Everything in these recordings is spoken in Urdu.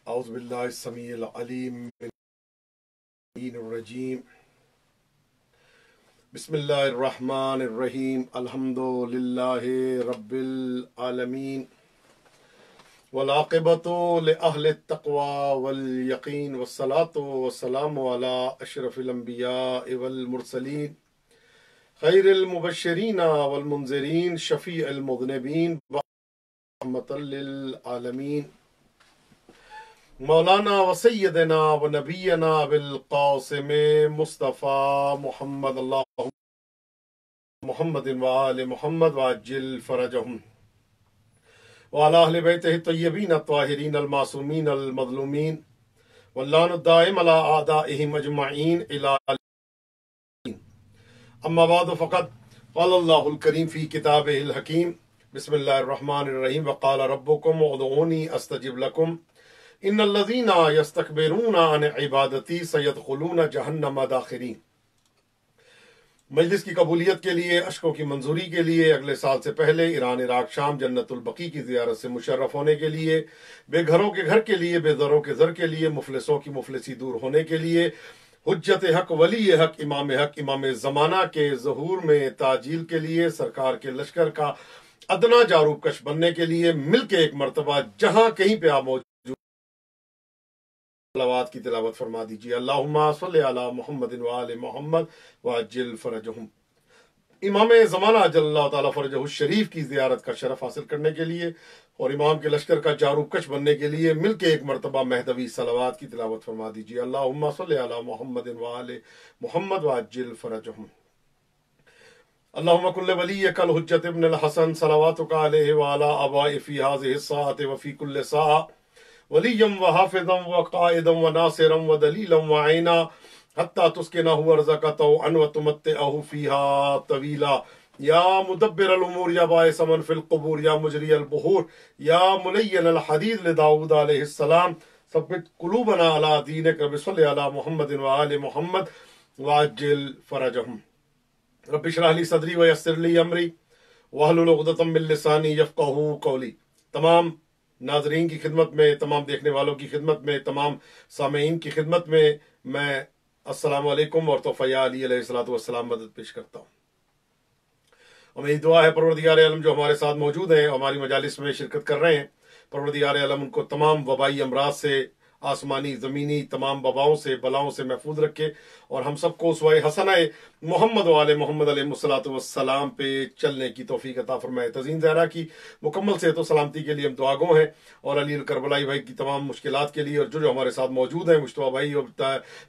اعوذ باللہ السمیع العلیم من الشیطان الرجیم بسم اللہ الرحمن الرحیم الحمد للہ رب العالمین والعاقبۃ لأہل التقوی والیقین والصلاۃ والسلام علی اشرف الانبیاء والمرسلین خیر المبشرین والمنذرین شفیع المذنبین رحمۃ للعالمین مولانا و سیدنا و نبینا بالقاسم مصطفیٰ محمد اللہ محمد و آل محمد وعجل فرجہم وعلی اہل بیتہ الطیبین الطاہرین المعصومین المظلومین واللعن الدائم علی اعدائہم اجمعین الی الدین اما بعد فقد قال اللہ الکریم فی کتابہ الحکیم بسم اللہ الرحمن الرحیم وقال ربکم ادعونی استجب لکم ان الذین یستکبرون عن عبادتی سیدخلون جہنم داخرین۔ مجلس کی قبولیت کے لیے، اشکوں کی منظوری کے لیے، اگلے سال سے پہلے ایران عراق شام جنت البقیع کی زیارت سے مشرف ہونے کے لیے، بے گھروں کے گھر کے لیے، بے زروں کے زر کے لیے، مفلسوں کی مفلسی دور ہونے کے لیے، حجت حق ولی حق امام زمانہ کے ظہور میں تعجیل کے لیے، سرکار کے لشکر کا ادنا جاروب کش بننے کے لیے، مل کے ایک مرتبہ جہاں کہیں پہ آپ موجود صلوات کی تلاوت فرما دیجیے۔ اللہم صلی علی محمد وآل محمد وعجل فرجہم۔ امام زمانہ جل اللہ تعالیٰ فرجہ الشریف کی زیارت کا شرف حاصل کرنے کے لیے اور امام کے لشکر کا جاروب کش بننے کے لیے مل کے ایک مرتبہ مہدوی صلوات کی تلاوت فرما دیجیے۔ اللہم صلی علی محمد وآل محمد وعجل فرجہم۔ اللہم کل ولیک الحجت ابن الحسن صلواتک علیہ وعلی آبائہ فی ہذہ الساعۃ وفی کل ساعہ ولیم وحافظا وقائدا وناصرا ودلیلا وعینا حتی تسکنہ ارضک طوعا وتمتعہ فیہا طویلا یا مدبر الامور یا باعث من فی القبور یا مجری البحور یا ملین الحدید لداؤد علیہ السلام ثبت قلوبنا علی دینک رب صلی علی محمد وآل محمد وعجل فرجہم۔ رب اشرح لی صدری ویسر لی امری واحلل عقدۃ من لسانی یفقہوا قولی۔ تمام ناظرین کی خدمت میں، تمام دیکھنے والوں کی خدمت میں، تمام سامعین کی خدمت میں السلام علیکم اور تحفہ علی علیہ السلام مدد پیش کرتا ہوں۔ اور میری دعا ہے پروردگار عالم جو ہمارے ساتھ موجود ہیں، ہماری مجالس میں شرکت کر رہے ہیں، پروردگار عالم ان کو تمام وبائی امراض سے، آسمانی زمینی تمام وباؤں سے، بلاؤں سے محفوظ رکھے اور ہم سب کو اسوہ حسنہ محمد و آل محمد علیہ السلام پہ چلنے کی توفیق عطا فرمائے۔ تزین زہرا کی مکمل صحت و سلامتی کے لیے ہم دعا گو ہیں، اور علی الکربلائی بھائی کی تمام مشکلات کے لیے، اور جو ہمارے ساتھ موجود ہیں، مشتبہ بھائی اور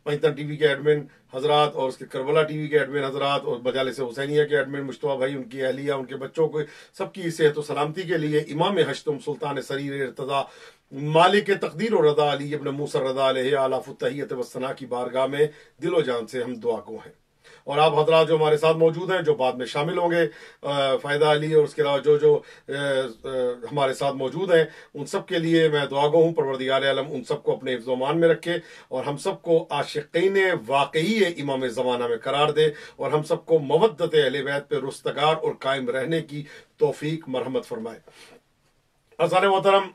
پنجتن ٹی وی کے ایڈمن حضرات اور اس کے کربلا ٹی وی کے ایڈمن حضرات اور مجالس حسینیہ کے ایڈمن مشتبہ بھائی، ان کی اہلیہ، ان کے بچوں کو، سب کی صحت و سلامتی کے لیے امام ہشتم سلطان سریر ارتضیٰ مالک تقدیر و رضا علی ابن موسیٰ رضا علیہ آلاف التحیت والثناء کی بارگاہ میں دل و جان سے ہم دعا گو ہیں۔ اور آپ حضرات جو ہمارے ساتھ موجود ہیں، جو بعد میں شامل ہوں گے، فائدہ علی اور اس کے علاوہ جو ہمارے ساتھ موجود ہیں، ان سب کے لیے میں دعا گو ہوں پروردگار عالم ان سب کو اپنے حفظ و امان میں رکھے اور ہم سب کو عاشقین واقعی امام زمانہ میں قرار دے اور ہم سب کو مودت اہل بیت پہ رستگار اور قائم رہنے کی توفیق مرحمت فرمائے۔ عزیزان محترم،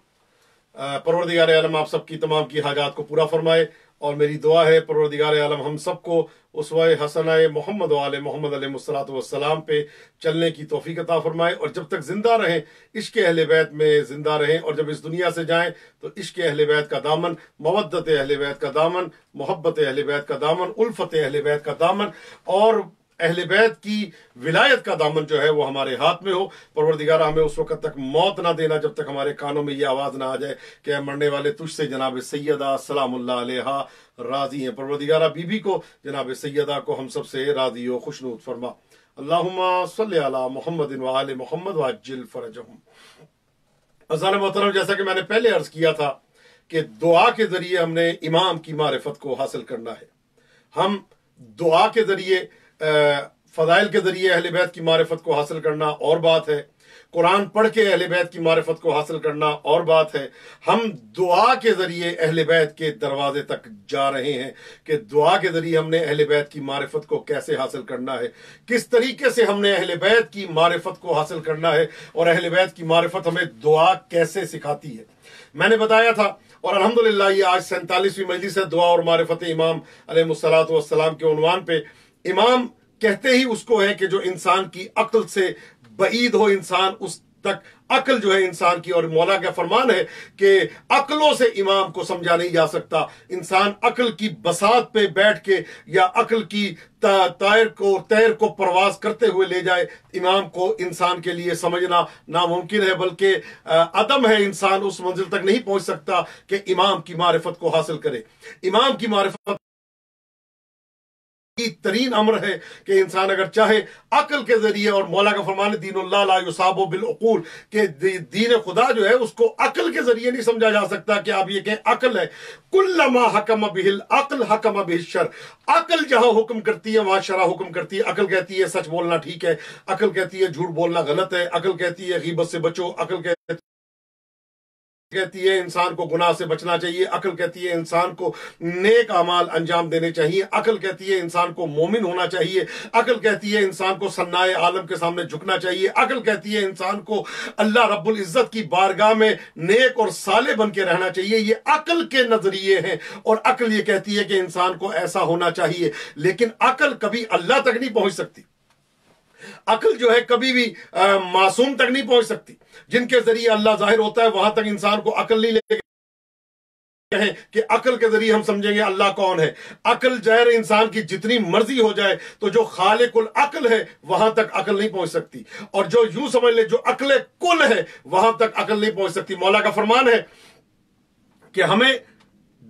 پروردگار عالم آپ سب کی تمام کی حاجات کو پورا فرمائے، اور میری دعا ہے پروردگار عالم ہم سب کو اسوہ حسنہ محمد و آل محمد علیہ السلام پہ چلنے کی توفیق عطا فرمائے، اور جب تک زندہ رہیں عشق اہل بیت میں زندہ رہیں، اور جب اس دنیا سے جائیں تو عشق اہل بیت کا دامن، مودت اہل بیت کا دامن، محبت اہل بیت کا دامن، الفت اہل بیت کا دامن اور اہل بیت کی ولایت کا دامن جو ہے وہ ہمارے ہاتھ میں ہو۔ پروردگار ہمیں اس وقت تک موت نہ دینا جب تک ہمارے کانوں میں یہ آواز نہ آ جائے کہ اے مرنے والے تجھ سے جناب سیدہ سلام اللہ علیہا راضی ہیں۔ پروردگارہ بی بی کو، جناب سیدہ کو ہم سب سے راضی و خوشنود فرما۔ اللہم صلی علی محمد وآل محمد وعجل فرجہم۔ عزیزان محترم، جیسا کہ میں نے پہلے عرض کیا تھا کہ دعا کے ذریعے ہم نے امام کی معرفت کو حاصل کرنا ہے۔ ہم دعا کے ذریعے، فضائل کے ذریعے اہل بیت کی معرفت کو حاصل کرنا اور بات ہے، قرآن پڑھ کے اہل بیت کی معرفت کو حاصل کرنا اور بات ہے۔ ہم دعا کے ذریعے اہل بیت کے دروازے تک جا رہے ہیں کہ دعا کے ذریعے ہم نے اہل بیت کی معرفت کو کیسے حاصل کرنا ہے، کس طریقے سے ہم نے اہل بیت کی معرفت کو حاصل کرنا ہے، اور اہل بیت کی معرفت ہمیں دعا کیسے سکھاتی ہے۔ میں نے بتایا تھا، اور الحمدللہ یہ آج 47ویں مجلس ہے دعا اور معرفت امام علیہ الصلوۃ والسلام کے عنوان پہ۔ امام کہتے ہی اس کو ہے کہ جو انسان کی عقل سے بعید ہو، انسان اس تک عقل جو ہے انسان کی، اور مولا کا فرمان ہے کہ عقلوں سے امام کو سمجھا نہیں جا سکتا۔ انسان عقل کی بساط پہ بیٹھ کے یا عقل کی تیر کو پرواز کرتے ہوئے لے جائے، امام کو انسان کے لیے سمجھنا ناممکن ہے، بلکہ عدم ہے، انسان اس منزل تک نہیں پہنچ سکتا کہ امام کی معرفت کو حاصل کرے۔ امام کی معرفت ترین امر ہے کہ انسان اگر چاہے عقل کے ذریعے، اور مولا کا فرمان دین اللہ لا یصاب بالعقول، کہ دین خدا جو ہے اس کو عقل کے ذریعے نہیں سمجھا جا سکتا کہ آپ یہ کہیں عقل ہے۔ کلما حکم بہ العقل حکم بہ الشر، عقل جہاں حکم کرتی ہے وہاں شرع حکم کرتی ہے۔ عقل کہتی ہے سچ بولنا ٹھیک ہے، عقل کہتی ہے جھوٹ بولنا غلط ہے، عقل کہتی ہے غیبت سے بچو، عقل کہتی ہے انسان کو گناہ سے بچنا چاہیے، عقل کہتی ہے انسان کو نیک اعمال انجام دینے چاہیے، عقل کہتی ہے انسان کو مومن ہونا چاہیے، عقل کہتی ہے انسان کو صنائے عالم کے سامنے جھکنا چاہیے، عقل کہتی ہے انسان کو اللہ رب العزت کی بارگاہ میں نیک اور صالح بن کے رہنا چاہیے۔ یہ عقل کے نظریے ہیں، اور عقل یہ کہتی ہے کہ انسان کو ایسا ہونا چاہیے، لیکن عقل کبھی اللہ تک نہیں پہنچ سکتی۔ عقل جو ہے کبھی بھی معصوم تک نہیں پہنچ سکتی۔ جن کے ذریعے اللہ ظاہر ہوتا ہے وہاں تک انسان کو عقل نہیں لے کہیں کہ عقل کے ذریعے ہم سمجھیں گے اللہ کون ہے۔ عقل ظاہر انسان کی جتنی مرضی ہو جائے تو جو خالق العقل ہے وہاں تک عقل نہیں پہنچ سکتی، اور جو یوں سمجھ لے جو عقل کل ہے وہاں تک عقل نہیں پہنچ سکتی۔ مولا کا فرمان ہے کہ ہمیں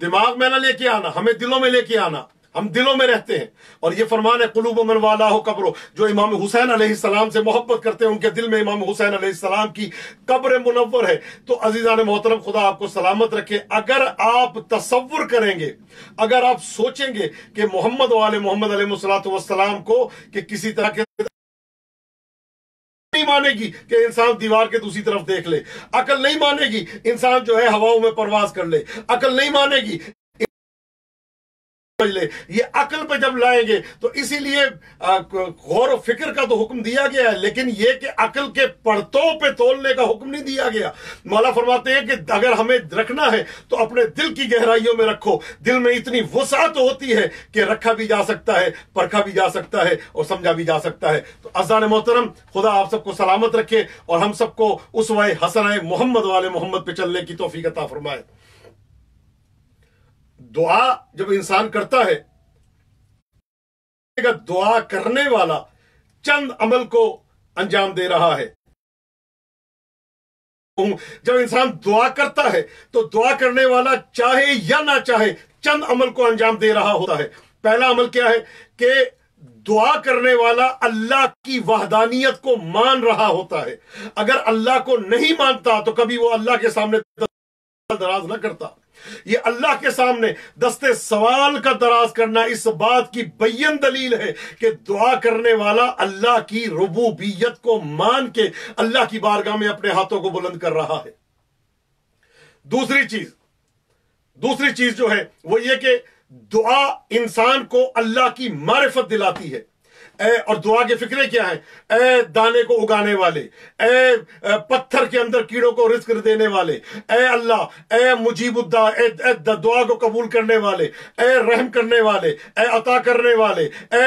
دماغ میں نہ لے کے آنا، ہمیں دلوں میں لے کے آنا، ہم دلوں میں رہتے ہیں، اور یہ فرمان ہے قلوب من والاہ قبر، جو امام حسین علیہ السلام سے محبت کرتے ہیں ان کے دل میں امام حسین علیہ السلام کی قبر منور ہے۔ تو عزیزان محترم خدا آپ کو سلامت رکھے۔ اگر آپ تصور کریں گے، اگر آپ سوچیں گے کہ محمد و آل محمد علیہ الصلوۃ والسلام کو کہ کسی طرح کے نہیں مانے گی کہ انسان دیوار کے دوسری طرف دیکھ لے، عقل نہیں مانے گی انسان جو ہے ہواؤں میں پرواز کر لے، عقل نہیں مانے گی لے۔ یہ عقل پہ جب لائیں گے تو اسی لیے غور و فکر کا تو حکم دیا گیا ہے، لیکن یہ کہ عقل کے پرتوں پہ تولنے کا حکم نہیں دیا گیا۔ مولا فرماتے ہیں کہ اگر ہمیں رکھنا ہے تو اپنے دل کی گہرائیوں میں رکھو۔ دل میں اتنی وسعت ہوتی ہے کہ رکھا بھی جا سکتا ہے، پرکھا بھی جا سکتا ہے، اور سمجھا بھی جا سکتا ہے۔ تو عزیزان محترم خدا آپ سب کو سلامت رکھے، اور ہم سب کو اسوہ حسنہ محمد والے محمد پہ چلنے کی توفیق عطا فرمائے۔ دعا جب انسان کرتا ہے، دعا کرنے والا چند عمل کو انجام دے رہا ہے۔ جب انسان دعا کرتا ہے تو دعا کرنے والا چاہے یا نہ چاہے چند عمل کو انجام دے رہا ہوتا ہے۔ پہلا عمل کیا ہے کہ دعا کرنے والا اللہ کی وحدانیت کو مان رہا ہوتا ہے۔ اگر اللہ کو نہیں مانتا تو کبھی وہ اللہ کے سامنے دراز نہ کرتا۔ یہ اللہ کے سامنے دستے سوال کا دراز کرنا اس بات کی بین دلیل ہے کہ دعا کرنے والا اللہ کی ربوبیت کو مان کے اللہ کی بارگاہ میں اپنے ہاتھوں کو بلند کر رہا ہے۔ دوسری چیز جو ہے وہ یہ کہ دعا انسان کو اللہ کی معرفت دلاتی ہے۔ اور دعا کے فکرے کیا ہیں؟ اے دانے کو اگانے والے، اے پتھر کے اندر کیڑوں کو رزق دینے والے، اے اللہ، اے مجیب الدعا، اے دعا کو قبول کرنے والے، اے رحم کرنے والے، اے عطا کرنے والے، اے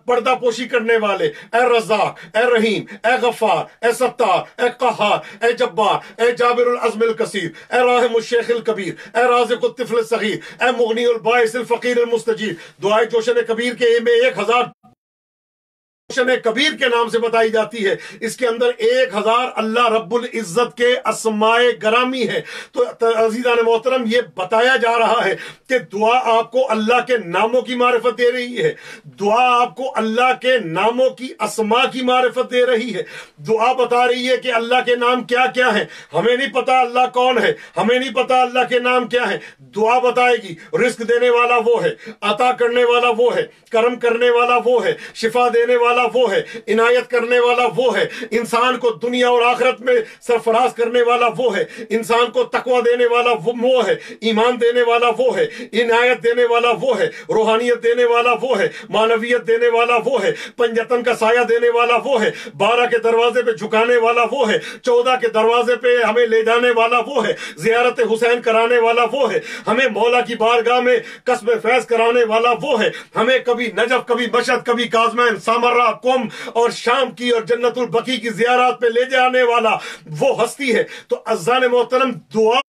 پردہ پوشی کرنے والے، اے رزاق، اے رحیم، اے غفار، اے ستار، اے قہار، اے جبار، اے جابر العزم الکثیر، اے راحم الشیخ الکبیر، اے رازق الطفل الصغیر، اے مغنی البائس الفقیر المستجیب۔ دعائے جوشن کبیر کے میں 1000 کبیر کے نام سے بتائی جاتی ہے، اس کے اندر 1000 اللہ رب العزت کے اسماء گرامی ہے۔ تو عزیزان محترم یہ بتایا جا رہا ہے کہ دعا آپ کو اللہ کے ناموں کی معرفت دے رہی ہے، دعا آپ کو اللہ کے ناموں کی اسماء کی معرفت دے رہی ہے۔ دعا بتا رہی ہے کہ اللہ کے نام کیا کیا ہیں، ہمیں نہیں پتا اللہ کون ہے، ہمیں نہیں پتا اللہ کے نام کیا ہیں، دعا بتائے گی۔ رزق دینے والا وہ ہے، عطا کرنے والا وہ ہے، کرم کرنے والا وہ ہے، شفا دینے والا والا وہ ہے, عنایت کرنے والا وہ ہے, انسان کو دنیا اور آخرت میں سرفراز کرنے والا وہ ہے, انسان کو تقوی دینے والا وہ ہے, ایمان دینے والا وہ ہے, عنایت دینے والا وہ ہے, روحانیت دینے والا وہ ہے, معنویت دینے والا وہ ہے, پنجتن کا سایہ دینے والا وہ ہے, 12 کے دروازے پہ جھکانے والا وہ ہے, 14 کے دروازے پہ ہمیں لے جانے والا وہ ہے, زیارت حسین کرانے والا وہ ہے, ہمیں مولا کی بارگاہ میں قصب فیض کرانے والا وہ ہے, ہمیں کبھی نجف, کبھی مشہد, کبھی کاظمین, سامرا, قم اور شام کی اور جنت البقیع کی زیارات پہ لے جانے والا وہ ہستی ہے. تو عزیزان محترم, دعا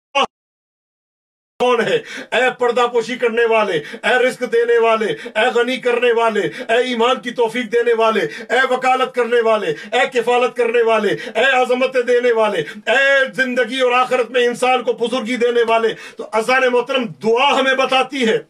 کون ہے؟ اے پردہ پوشی کرنے والے, اے رزق دینے والے, اے غنی کرنے والے, اے ایمان کی توفیق دینے والے, اے وکالت کرنے والے, اے کفالت کرنے والے, اے عظمت دینے والے, اے زندگی اور آخرت میں انسان کو بزرگی دینے والے. تو عزیزان محترم, دعا ہمیں بتاتی ہے,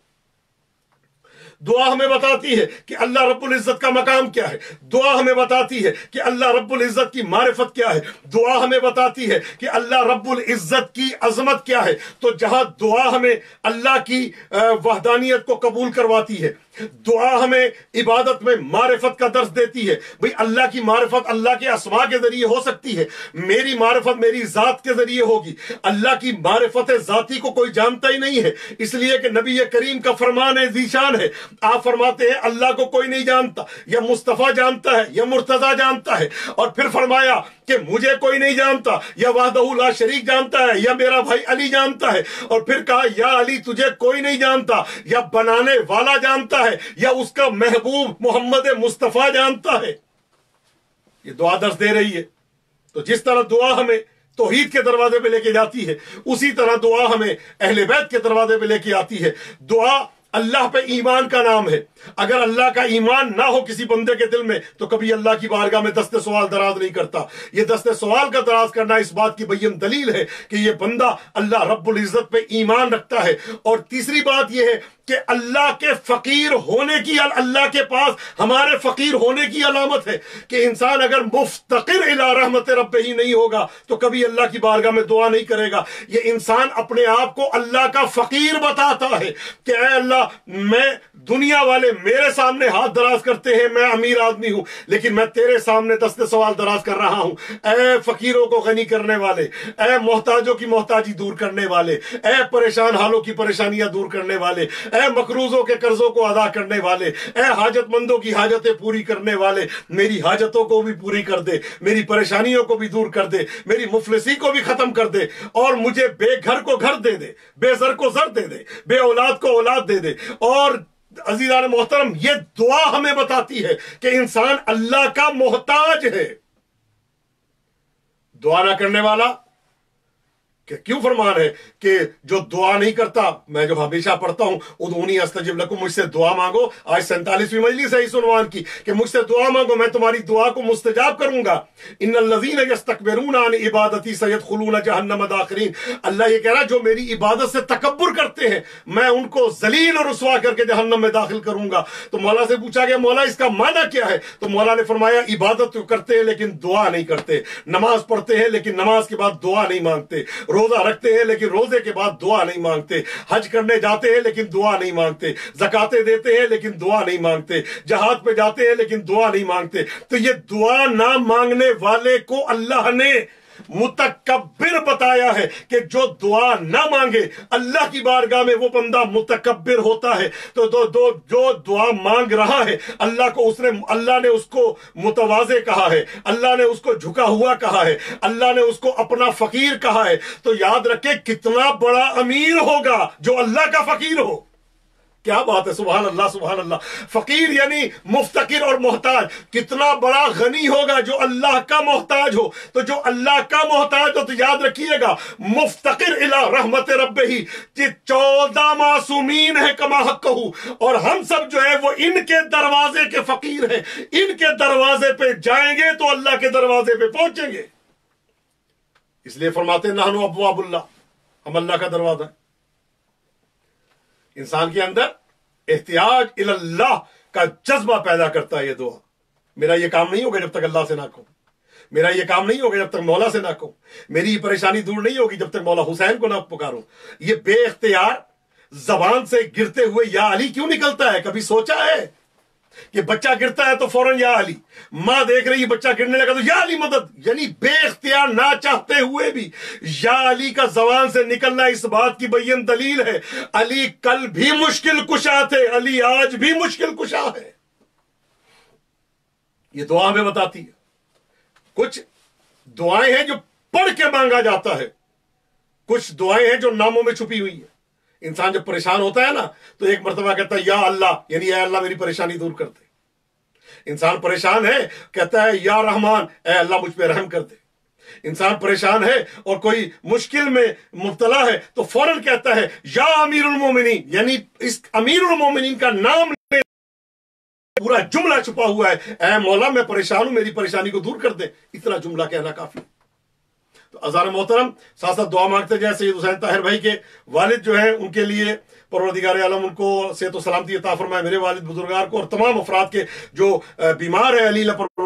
دعا ہمیں بتاتی ہے کہ اللہ رب العزت کا مقام کیا ہے, دعا ہمیں بتاتی ہے کہ اللہ رب العزت کی معرفت کیا ہے, دعا ہمیں بتاتی ہے کہ اللہ رب العزت کی عظمت کیا ہے. تو جہاں دعا ہمیں اللہ کی وحدانیت کو قبول کرواتی ہے, دعا ہمیں عبادت میں معرفت کا درس دیتی ہے. بھئی اللہ کی معرفت اللہ کے اسماء کے ذریعے ہو سکتی ہے, میری معرفت میری ذات کے ذریعے ہوگی. اللہ کی معرفت ذاتی کو کوئی جانتا ہی نہیں ہے, اس لیے کہ نبی کریم کا فرمان ہے, ذیشان ہے, آپ فرماتے ہیں اللہ کو کوئی نہیں جانتا, یا مصطفیٰ جانتا ہے یا مرتضیٰ جانتا ہے. اور پھر فرمایا کہ مجھے کوئی نہیں جانتا, یا وحدہ لا شریک جانتا ہے, یا میرا بھائی علی جانتا ہے. اور پھر کہا یا علی تجھے کوئی نہیں جانتا, یا بنانے والا جانتا ہے, یا اس کا محبوب محمد مصطفیٰ جانتا ہے. یہ دعا درس دے رہی ہے. تو جس طرح دعا ہمیں توحید کے دروازے پہ لے کے جاتی ہے, اسی طرح دعا ہمیں اہل بیت کے دروازے پہ لے کے آتی ہے. دعا اللہ پہ ایمان کا نام ہے. اگر اللہ کا ایمان نہ ہو کسی بندے کے دل میں تو کبھی اللہ کی بارگاہ میں دست سوال دراز نہیں کرتا. یہ دست سوال کا دراز کرنا اس بات کی بین دلیل ہے کہ یہ بندہ اللہ رب العزت پہ ایمان رکھتا ہے. اور تیسری بات یہ ہے کہ اللہ کے فقیر ہونے کی, اللہ کے پاس ہمارے فقیر ہونے کی علامت ہے کہ انسان اگر مفتقر الی رحمت رب ہی نہیں ہوگا تو کبھی اللہ کی بارگاہ میں دعا نہیں کرے گا. یہ انسان اپنے آپ کو اللہ کا فقیر بتاتا ہے کہ اے اللہ, میں دنیا والے میرے سامنے ہاتھ دراز کرتے ہیں, میں امیر آدمی ہوں, لیکن میں تیرے سامنے دست سوال دراز کر رہا ہوں. اے فقیروں کو غنی کرنے والے, اے محتاجوں کی محتاجی دور کرنے والے, اے پریشان حالوں کی پریشانیاں دور کرنے والے, اے مقروضوں کے قرضوں کو ادا کرنے والے, اے حاجت مندوں کی حاجتیں پوری کرنے والے, میری حاجتوں کو بھی پوری کر دے, میری پریشانیوں کو بھی دور کر دے, میری مفلسی کو بھی ختم کر دے, اور مجھے بے گھر کو گھر دے دے, بے زر کو زر دے دے, بے اولاد کو اولاد دے دے. اور عزیزان محترم, یہ دعا ہمیں بتاتی ہے کہ انسان اللہ کا محتاج ہے. دعا نہ کرنے والا, کہ کیوں فرمان ہے کہ جو دعا نہیں کرتا, میں جو ہمیشہ پڑھتا ہوں ادعونی استجب لکم, مجھ سے دعا مانگو. آج 47ویں مجلس ہے اس عنوان کی کہ مجھ سے دعا مانگو, میں تمہاری دعا کو مستجاب کروں گا. ان الذین یستکبرون عن عبادتی سیدخلون جہنم داخرین. اللہ یہ کہہ رہا ہے جو میری عبادت سے تکبر کرتے ہیں میں ان کو ذلیل اور رسوا کر کے جہنم میں داخل کروں گا. تو مولا سے پوچھا گیا مولا اس کا معنی کیا ہے؟ تو مولا نے فرمایا عبادت تو کرتے ہیں لیکن دعا نہیں کرتے, نماز پڑھتے ہیں لیکن نماز کے بعد دعا نہیں مانگتے, روزہ رکھتے ہیں لیکن روزے کے بعد دعا نہیں مانگتے, حج کرنے جاتے ہیں لیکن دعا نہیں مانگتے, زکاتیں دیتے ہیں لیکن دعا نہیں مانگتے, جہاد پہ جاتے ہیں لیکن دعا نہیں مانگتے. تو یہ دعا نہ مانگنے والے کو اللہ نے متکبر بتایا ہے کہ جو دعا نہ مانگے اللہ کی بارگاہ میں وہ بندہ متکبر ہوتا ہے. تو جو دعا مانگ رہا ہے اللہ نے اس کو متواضع کہا ہے, اللہ نے اس کو جھکا ہوا کہا ہے, اللہ نے اس کو اپنا فقیر کہا ہے. تو یاد رکھے کتنا بڑا امیر ہوگا جو اللہ کا فقیر ہو. کیا بات ہے, سبحان اللہ سبحان اللہ. فقیر یعنی مفتقر اور محتاج. کتنا بڑا غنی ہوگا جو اللہ کا محتاج ہو. تو جو اللہ کا محتاج ہو تو یاد رکھیے گا مفتقر الی رحمت رب ہی, 14 معصومین ہے کما حق ہو, اور ہم سب جو ہے وہ ان کے دروازے کے فقیر ہیں. ان کے دروازے پہ جائیں گے تو اللہ کے دروازے پہ پہنچیں گے. اس لیے فرماتے ہیں نحن ابواب اللہ, ہم اللہ کا دروازہ ہے. انسان کے اندر احتیاج اللہ کا جذبہ پیدا کرتا ہے یہ دعا. میرا یہ کام نہیں ہوگا جب تک اللہ سے نہ کہوں, میرا یہ کام نہیں ہوگا جب تک مولا سے نہ کہوں, میری پریشانی دور نہیں ہوگی جب تک مولا حسین کو نہ پکاروں. یہ بے اختیار زبان سے گرتے ہوئے یا علی کیوں نکلتا ہے؟ کبھی سوچا ہے؟ کہ بچہ گرتا ہے تو فوراً یا علی، ماں دیکھ رہی ہے بچہ گرنے لگا تو یا علی مدد، یعنی بے اختیار نہ چاہتے ہوئے بھی یا علی کا زبان سے نکلنا اس بات کی بین دلیل ہے علی کل بھی مشکل کشا تھے، علی آج بھی مشکل کشا ہے۔ یہ دعا ہمیں بتاتی ہے۔ کچھ دعائیں ہیں جو پڑھ کے مانگا جاتا ہے، کچھ دعائیں ہیں جو ناموں میں چھپی ہوئی ہیں۔ انسان جب پریشان ہوتا ہے نا تو ایک مرتبہ کہتا ہے یا اللہ، یعنی اے اللہ میری پریشانی دور کر دے۔ انسان پریشان ہے کہتا ہے یا رحمان، اے اللہ مجھ پہ رحم کر دے۔ انسان پریشان ہے اور کوئی مشکل میں مبتلا ہے تو فوراً کہتا ہے یا امیر المومنین، یعنی اس امیر المومنین کا نام لے پورا جملہ چھپا ہوا ہے، اے مولا میں پریشان ہوں، میری پریشانی کو دور کر دے۔ اتنا جملہ کہنا کافی۔ تو عزیزان محترم، ساتھ ساتھ دعا مانگتے جائیں سید حسین طاہر بھائی کے والد جو ہیں ان کے لیے پروردگار عالم ان کو صحت و سلامتی عطا فرمائے، میرے والد بزرگار کو اور تمام افراد کے جو بیمار ہیں علی پر،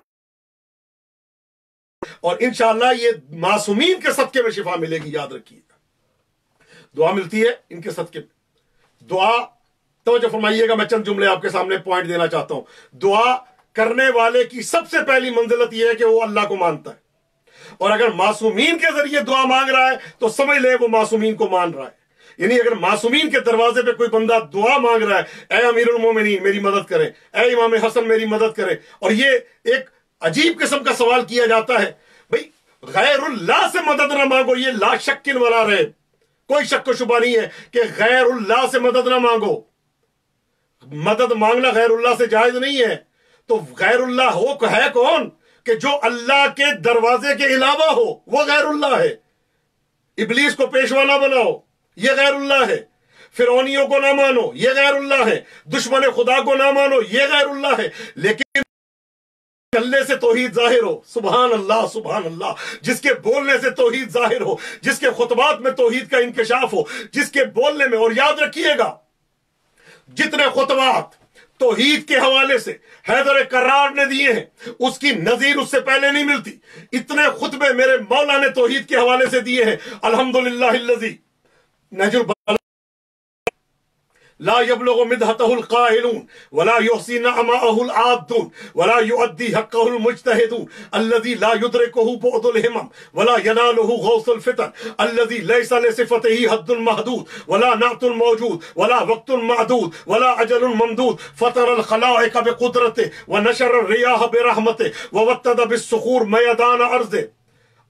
اور انشاءاللہ یہ معصومین کے صدقے میں شفا ملے گی، یاد رکھیے دعا ملتی ہے ان کے صدقے میں۔ دعا توجہ فرمائیے گا، میں چند جملے آپ کے سامنے پوائنٹ دینا چاہتا ہوں۔ دعا کرنے والے کی سب سے پہلی منزلت یہ ہے کہ وہ اللہ کو مانتا ہے، اور اگر معصومین کے ذریعے دعا مانگ رہا ہے تو سمجھ لے وہ معصومین کو مان رہا ہے۔ یعنی اگر معصومین کے دروازے پہ کوئی بندہ دعا مانگ رہا ہے، اے امیر المومنین میری مدد کریں، اے امام حسن میری مدد کریں، اور یہ ایک عجیب قسم کا سوال کیا جاتا ہے، بھئی غیر اللہ سے مدد نہ مانگو، یہ لا شک ولا ریب، کوئی شک و شبہ نہیں ہے کہ غیر اللہ سے مدد نہ مانگو۔ مدد مانگنا غیر اللہ سے جائز نہیں ہے، تو غیر اللہ ہو ہے کون کہ جو اللہ کے دروازے کے علاوہ ہو، وہ غیر اللہ ہے۔ ابلیس کو پیشوا نہ بناؤ، یہ غیر اللہ ہے۔ فرعونیوں کو نہ مانو، یہ غیر اللہ ہے۔ دشمن خدا کو نہ مانو، یہ غیر اللہ ہے۔ لیکن چلنے سے توحید ظاہر ہو، سبحان اللہ سبحان اللہ، جس کے بولنے سے توحید ظاہر ہو، جس کے خطبات میں توحید کا انکشاف ہو، جس کے بولنے میں، اور یاد رکھیے گا جتنے خطبات توحید کے حوالے سے حیدر کرار نے دیے ہیں اس کی نظیر اس سے پہلے نہیں ملتی۔ اتنے خطبے میرے مولا نے توحید کے حوالے سے دیے ہیں، الحمدللہ الذی نہج البلاغہ لا يبلغ مدحته القائلون ولا يحصي نعماءه العادون ولا يؤدي حقه المجتهدون الذي لا يدركه بعد الهمم ولا يناله غوث الفتن الذي ليس لصفته حد محدود ولا نعت موجود ولا وقت معدود ولا اجل ممدود فطر الخلائق بقدرته ونشر الرياح برحمته ووتد بالصخور ميدان ارضه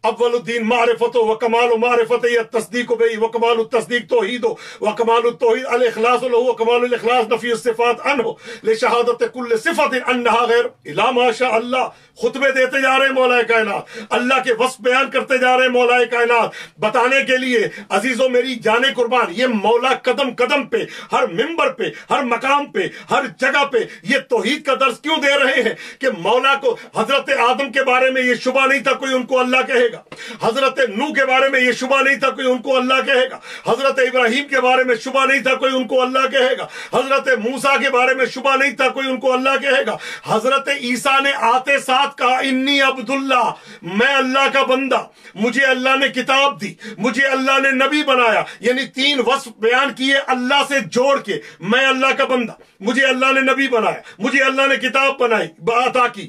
اول الدین معرفت و کمال معرفت التصدیق بہی و کمال التصدیق توحید و کمال التوحید الاخلاص له و کمال الاخلاص نفی الصفات عنہ لشہادت کل صفت انہا غیر الا ما شاء اللہ۔ خطبے دیتے جا رہے ہیں مولا کائنات، اللہ کے وصف بیان کرتے جا رہے ہیں مولا کائنات، بتانے کے لیے عزیزوں میری جانے قربان، یہ مولا قدم قدم پہ، ہر ممبر پہ، ہر مقام پہ، ہر جگہ پہ یہ توحید کا درس کیوں دے رہے ہیں کہ مولا کو حضرت آدم کے بارے میں یہ شبہ نہیں تھا کوئی ان کو اللہ کہے گا، حضرت نوح کے بارے میں یہ شبہ نہیں تھا کوئی ان کو اللہ کہے گا، حضرت ابراہیم کے بارے میں شبہ نہیں تھا کوئی ان کو اللہ کہے گا، حضرت موسیٰ کے بارے میں شبہ نہیں تھا کوئی ان کو اللہ کہے گا، حضرت عیسیٰ نے آتے ساتھ کہا انی عبداللہ، میں اللہ کا بندہ، مجھے اللہ نے کتاب دی، مجھے اللہ نے نبی بنایا، یعنی تین وصف بیان کیے اللہ سے جوڑ کے، میں اللہ کا بندہ، مجھے اللہ نے نبی بنایا، مجھے اللہ نے کتاب بنائی عطا کی،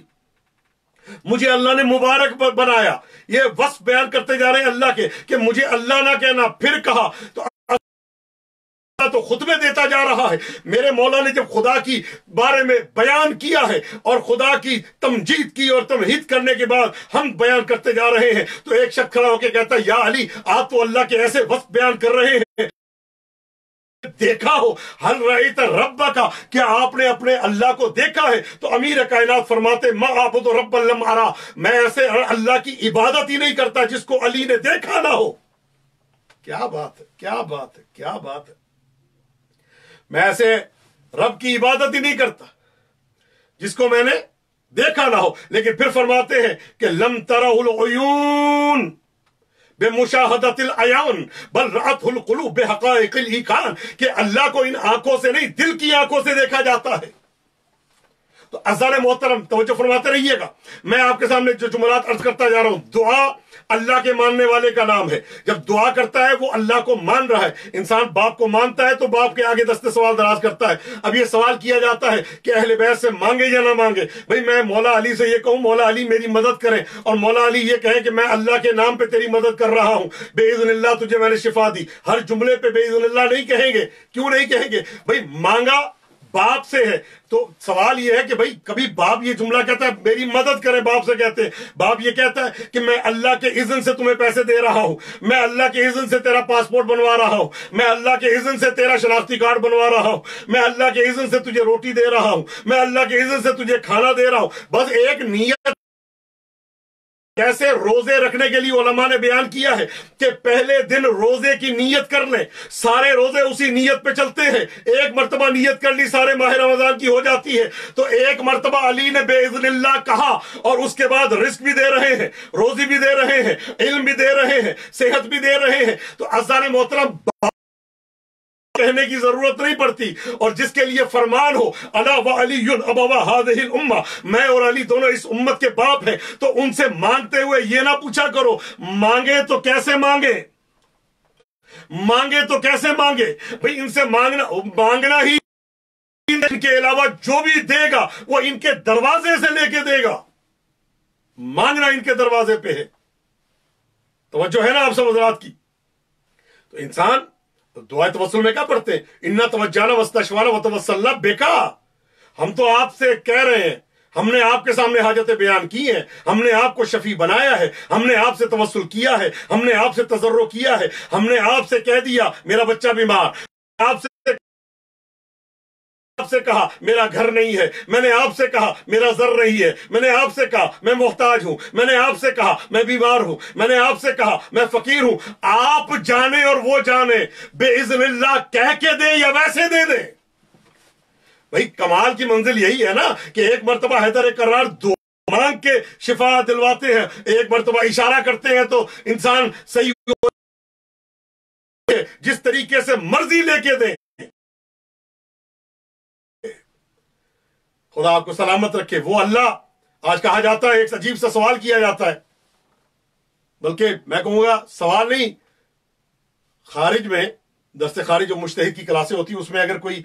مجھے اللہ نے مبارک بنایا، یہ وصف بیان کرتے جا رہے ہیں اللہ کے کہ مجھے اللہ نہ کہنا، پھر کہا تو خطبے دیتا جا رہا ہے۔ میرے مولا نے جب خدا کی بارے میں بیان کیا ہے اور خدا کی تمجید کی اور تمہید کرنے کے بعد ہم بیان کرتے جا رہے ہیں تو ایک شخص کھڑا ہو کے کہتا ہے یا علی آپ تو اللہ کے ایسے وصف بیان کر رہے ہیں، دیکھا ہو ہل رأیت ربک کا، کیا آپ نے اپنے اللہ کو دیکھا ہے؟ تو امیر کائنات فرماتے ما اعبد ربا لم ارا، میں ایسے اللہ کی عبادت ہی نہیں کرتا جس کو علی نے دیکھا نہ ہو۔ کیا بات ہے، کیا بات ہے، کیا بات ہے، میں ایسے رب کی عبادت ہی نہیں کرتا جس کو میں نے دیکھا نہ ہو۔ لیکن پھر فرماتے ہیں کہ لم ترہ العیون بمشاہدت العیان بل رأتہ القلوب بحقائق الایقان، کہ اللہ کو ان آنکھوں سے نہیں دل کی آنکھوں سے دیکھا جاتا ہے۔ تو عزیزان محترم توجہ فرماتے رہیے گا، میں آپ کے سامنے جو جملات عرض کرتا جا رہا ہوں، دعا اللہ کے ماننے والے کا نام ہے. جب دعا کرتا ہے وہ اللہ کو مان رہا ہے. انسان باپ کو مانتا ہے تو باپ کے آگے دستے سوال دراز کرتا ہے. اب یہ سوال کیا جاتا ہے کہ اہل بیت سے مانگے یا نہ مانگے. بھئی میں مولا علی سے یہ کہوں مولا علی میری مدد کریں، اور مولا علی یہ کہیں کہ میں اللہ کے نام پہ تیری مدد کر رہا ہوں، بے اذن اللہ تجھے میں نے شفا دی. ہر جملے پہ بے اذن اللہ نہیں کہیں گے. کیوں نہیں کہیں گے؟ بھئی مانگا باپ سے ہے. تو سوال یہ ہے کہ بھئی کبھی باپ یہ جملہ کہتا ہے میری مدد کرے، باپ سے کہتے ہیں. باپ یہ کہتا ہے کہ میں اللہ کے اذن سے تمہیں پیسے دے رہا ہوں، میں اللہ کے اذن سے تیرا پاسپورٹ بنوا رہا ہوں، میں اللہ کے اذن سے تیرا شناختی کارڈ بنوا رہا ہوں، میں اللہ کے اذن سے تجھے روٹی دے رہا ہوں، میں اللہ کے اذن سے تجھے کھانا دے رہا ہوں. بس ایک نیت. کیسے روزے رکھنے کے لیے علماء نے بیان کیا ہے کہ پہلے دن روزے کی نیت کر لیں، سارے روزے اسی نیت پہ چلتے ہیں. ایک مرتبہ نیت کر لی سارے ماہ رمضان کی ہو جاتی ہے. تو ایک مرتبہ علی نے بے اذن اللہ کہا، اور اس کے بعد رزق بھی دے رہے ہیں، روزی بھی دے رہے ہیں، علم بھی دے رہے ہیں، صحت بھی دے رہے ہیں. تو عزیزان محترم کہنے کی ضرورت نہیں پڑتی. اور جس کے لیے فرمان ہو انا وعلی ابوا هذه الامه، میں اور علی دونوں اس امت کے باپ ہیں، تو ان سے مانگتے ہوئے یہ نہ پوچھا کرو مانگے تو کیسے مانگے، مانگے تو کیسے مانگے. بھئی ان سے مانگنا ہی ان کے علاوہ جو بھی دے گا وہ ان کے دروازے سے لے کے دے گا. مانگنا ان کے دروازے پہ ہے. توجہ ہے نا آپ سب حضرات کی؟ تو انسان دعائے توسل میں کیا پڑھتے ہیں؟ اِنَّا تَوَجَّانَا وَاسْتَشْفَانَا وَتَوَسَّلْنَا بِكَا. ہم تو آپ سے کہہ رہے ہیں، ہم نے آپ کے سامنے حاجتیں بیان کی ہیں، ہم نے آپ کو شفیع بنایا ہے، ہم نے آپ سے توسل کیا ہے، ہم نے آپ سے تضرع کیا ہے، ہم نے آپ سے کہہ دیا میرا بچہ بیمار، آپ سے کہا میرا گھر نہیں ہے، میں نے آپ سے کہا میرا زر نہیں ہے، میں نے آپ سے کہا میں محتاج ہوں، میں نے آپ سے کہا میں بیمار ہوں، میں نے آپ سے کہا میں فقیر ہوں. آپ جانے اور وہ جانے، بے اذن اللہ کہہ کے دے یا ویسے دے دے. بھئی کمال کی منزل یہی ہے نا کہ ایک مرتبہ حیدر کرار مانگ کے شفا دلواتے ہیں، ایک مرتبہ اشارہ کرتے ہیں تو انسان صحیح جس طریقے سے مرضی لے کے دیں. خدا آپ کو سلامت رکھے. وہ اللہ آج کہا جاتا ہے، ایک عجیب سا سوال کیا جاتا ہے، بلکہ میں کہوں گا سوال نہیں، خارج میں درس خارج جو مجتہد کی کلاسیں ہوتی ہیں اس میں اگر کوئی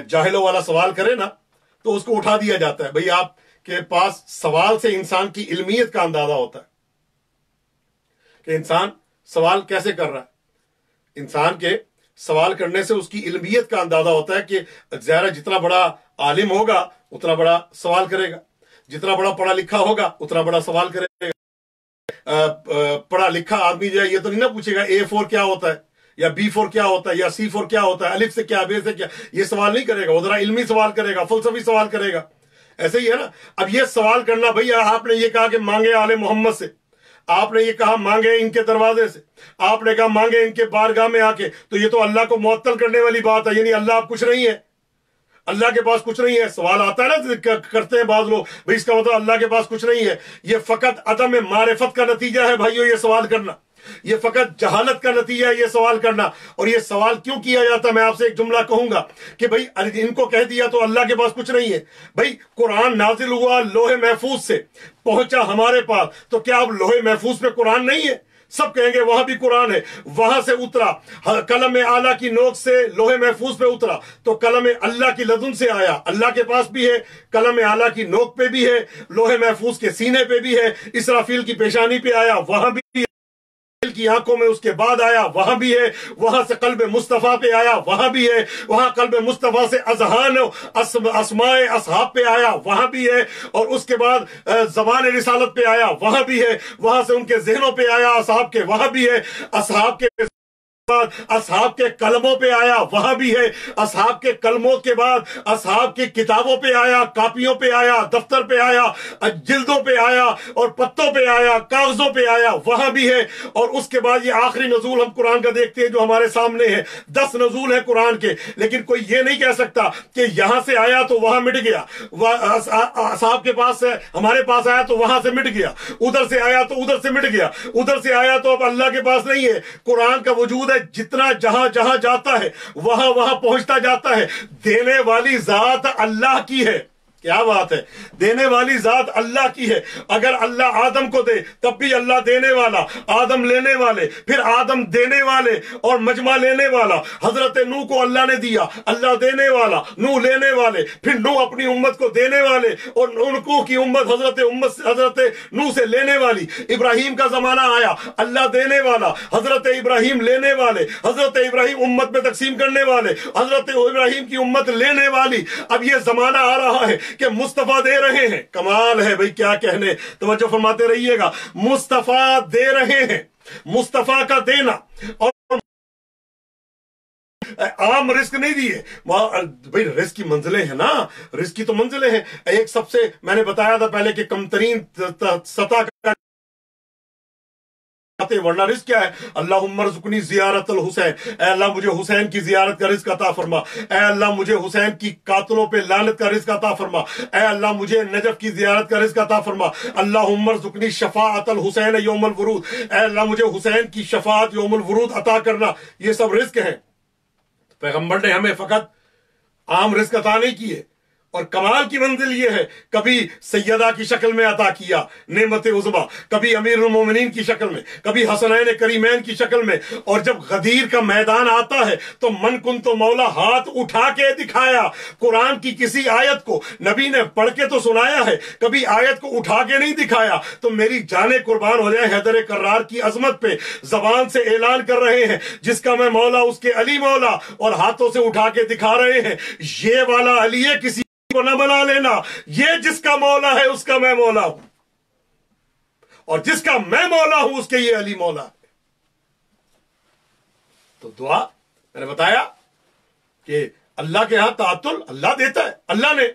جاہلوں والا سوال کرے نا تو اس کو اٹھا دیا جاتا ہے. بھئی آپ کے پاس سوال سے انسان کی علمیت کا اندازہ ہوتا ہے کہ انسان سوال کیسے کر رہا ہے. انسان کے سوال کرنے سے اس کی علمیت کا اندازہ ہوتا ہے کہ ظاہر جتنا بڑا عالم ہوگا اتنا بڑا سوال کرے گا، جتنا بڑا پڑھا لکھا ہوگا اتنا بڑا سوال کرے گا. پڑھا لکھا آدمی جو ہے یہ تو نہیں نہ پوچھے گا A4 کیا ہوتا ہے، یا B4 کیا ہوتا ہے، یا C4 کیا ہوتا ہے، الف سے کیا بے سے کیا، یہ سوال نہیں کرے گا. وہ ذرا علمی سوال کرے گا، فلسفی سوال کرے گا. ایسے ہی ہے نا. اب یہ سوال کرنا، بھئی آپ نے یہ کہا کہ مانگے آل محمد سے، آپ نے یہ کہا مانگے ان کے دروازے سے، آپ نے کہا مانگے ان کے بارگاہ میں آ کے، تو یہ تو اللہ کو معطل کرنے والی بات ہے. یعنی اللہ آپ کچھ نہیں ہے، اللہ کے پاس کچھ نہیں ہے. سوال آتا ہے نا کرتے ہیں بعض لوگ، بھئی اس کا مطلب اللہ کے پاس کچھ نہیں ہے. یہ فقط عدم معرفت کا نتیجہ ہے بھائیو یہ سوال کرنا، یہ فقط جہالت کا نتیجہ ہے یہ سوال کرنا. اور یہ سوال کیوں کیا جاتا ہے؟ میں آپ سے ایک جملہ کہوں گا کہ بھئی ان کو کہہ دیا تو اللہ کے پاس کچھ نہیں ہے. بھئی قرآن نازل ہوا لوح محفوظ سے، پہنچا ہمارے پاس، تو کیا اب لوح محفوظ پہ قرآن نہیں ہے؟ سب کہیں گے وہاں بھی قرآن ہے. وہاں سے اترا، قلم اعلیٰ کی نوک سے لوح محفوظ پہ اترا تو قلم اللہ کی لدن سے آیا، اللہ کے پاس بھی ہے، قلم اعلیٰ کی نوک پہ بھی ہے، لوح محفوظ کے سینے پہ بھی ہے، اسرافیل کی پیشانی پہ آیا وہاں بھی ہے، کی آنکھوں میں اس کے بعد آیا وہاں بھی ہے، وہاں سے قلب مصطفیٰ پہ آیا وہاں بھی ہے، وہاں قلب مصطفیٰ سے اذہان اسماء اصحاب پہ آیا وہاں بھی ہے، اور اس کے بعد زبان رسالت پہ آیا وہاں بھی ہے، وہاں سے ان کے ذہنوں پہ آیا اصحاب کے وہاں بھی ہے، اصحاب کے اصحاب کے قلموں پہ آیا وہاں بھی ہے، اصحاب کے قلموں کے بعد اصحاب کی کتابوں پہ آیا، کاپیوں پہ آیا، دفتر پہ آیا، جلدوں پہ آیا، اور پتوں پہ آیا، کاغذوں پہ آیا وہاں بھی ہے. اور اس کے بعد یہ آخری نزول ہم قرآن کا دیکھتے ہیں جو ہمارے سامنے ہے. 10 نزول ہیں قرآن کے، لیکن کوئی یہ نہیں کہہ سکتا کہ یہاں سے آیا تو وہاں مٹ گیا، اصحاب کے پاس سے ہمارے پاس آیا تو وہاں سے مٹ گیا، ادھر سے آیا تو ادھر سے مٹ گیا، ادھر سے آیا تو اب اللہ کے پاس نہیں ہے. قرآن کا وجود جتنا جہاں جہاں جاتا ہے وہاں وہاں پہنچتا جاتا ہے. دینے والی ذات اللہ کی ہے، کیا بات ہے، دینے والی ذات اللہ کی ہے۔ اگر اللہ آدم کو دے تب بھی اللہ دینے والا، آدم لینے والے، پھر آدم دینے والے اور مجمع لینے والا۔ حضرت نوح کو اللہ نے دیا، اللہ دینے والا، نوح لینے والے، پھر نوح اپنی امت کو دینے والے اور ان کو کی امت حضرت نوح سے لینے والی۔ ابراہیم کا زمانہ آیا، اللہ دینے والا، حضرت ابراہیم لینے والے، حضرت ابراہیم امت میں تقسیم کرنے والے، حضرت ابراہیم کی امت لینے والی۔ اب یہ زمانہ آ رہا ہے کہ مصطفیٰ دے رہے ہیں۔ کمال ہے بھئی، کیا کہنے، توجہ فرماتے رہیے گا۔ مصطفیٰ دے رہے ہیں، مصطفیٰ کا دینا، اور عام رزق نہیں دیے بھئی، رزق کی منزلیں ہیں نا، رزق کی تو منزلیں ہیں۔ ایک سب سے میں نے بتایا تھا پہلے کہ کم ترین سطح کا، ورنہ رزق کیا ہے؟ اللہم ارزقنی زیارت الحسین، اے اللہ مجھے حسین کی زیارت کا رزق عطا فرما، اے اللہ مجھے حسین کی قاتلوں پہ لعنت کا رزق عطا فرما، اے اللہ مجھے نجف کی زیارت کا رزق عطا فرما، اللہم ارزقنی شفاعت الحسین یوم الورود، اے اللہ مجھے حسین کی شفاعت یوم الورود عطا کرنا۔ یہ سب رزق ہیں۔ پیغمبر نے ہمیں فقط عام رزق عطا نہیں کیے، اور کمال کی منزل یہ ہے، کبھی سیدہ کی شکل میں عطا کیا نعمت عظمیٰ، کبھی امیر المومنین کی شکل میں، کبھی حسنین کریمین کی شکل میں، اور جب غدیر کا میدان آتا ہے تو من کن تو مولا ہاتھ اٹھا کے دکھایا۔ قرآن کی کسی آیت کو نبی نے پڑھ کے تو سنایا ہے، کبھی آیت کو اٹھا کے نہیں دکھایا۔ تو میری جانیں قربان ہو جائے حیدر کرار کی عظمت پہ، زبان سے اعلان کر رہے ہیں جس کا میں مولا اس کے علی مولا، اور ہاتھوں سے اٹھا کے دکھا رہے ہیں یہ والا علی ہے، کسی کو نہ بنا لینا، یہ جس کا مولا ہے اس کا میں مولا ہوں، اور جس کا میں مولا ہوں اس کے یہ علی مولا ہے۔ تو دعا میں نے بتایا کہ اللہ کے ہاں تعطل اللہ دیتا ہے۔ اللہ نے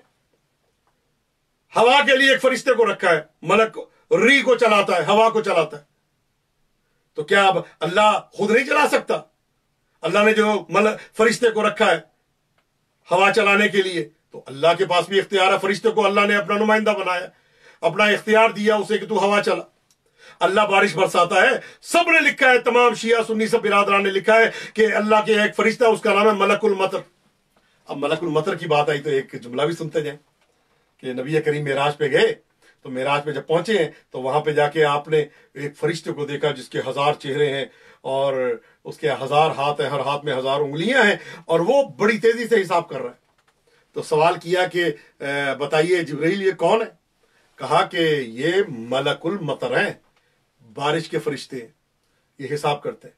ہوا کے لیے ایک فرشتے کو رکھا ہے، ملک ری کو چلاتا ہے، ہوا کو چلاتا ہے۔ تو کیا اب اللہ خود نہیں چلا سکتا؟ اللہ نے جو فرشتے کو رکھا ہے ہوا چلانے کے لیے، تو اللہ کے پاس بھی اختیار ہے۔ فرشتے کو اللہ نے اپنا نمائندہ بنایا، اپنا اختیار دیا اسے کہ تو ہوا چلا۔ اللہ بارش برساتا ہے، سب نے لکھا ہے، تمام شیعہ سنی سب برادران نے لکھا ہے کہ اللہ کے ایک فرشتہ اس کا نام ہے ملک المطر۔ اب ملک المطر کی بات آئی تو ایک جملہ بھی سنتے جائیں کہ نبی کریم معراج پہ گئے، تو معراج پہ جب پہنچے ہیں تو وہاں پہ جا کے آپ نے ایک فرشتے کو دیکھا جس کے 1000 چہرے ہیں اور اس کے 1000 ہاتھ ہیں، ہر ہاتھ میں 1000 انگلیاں ہیں، اور وہ بڑی تیزی سے حساب کر رہا ہے۔ تو سوال کیا کہ بتائیے جبرائیل یہ کون ہے؟ کہا کہ یہ ملک المطر ہیں، بارش کے فرشتے ہیں، یہ حساب کرتے ہیں۔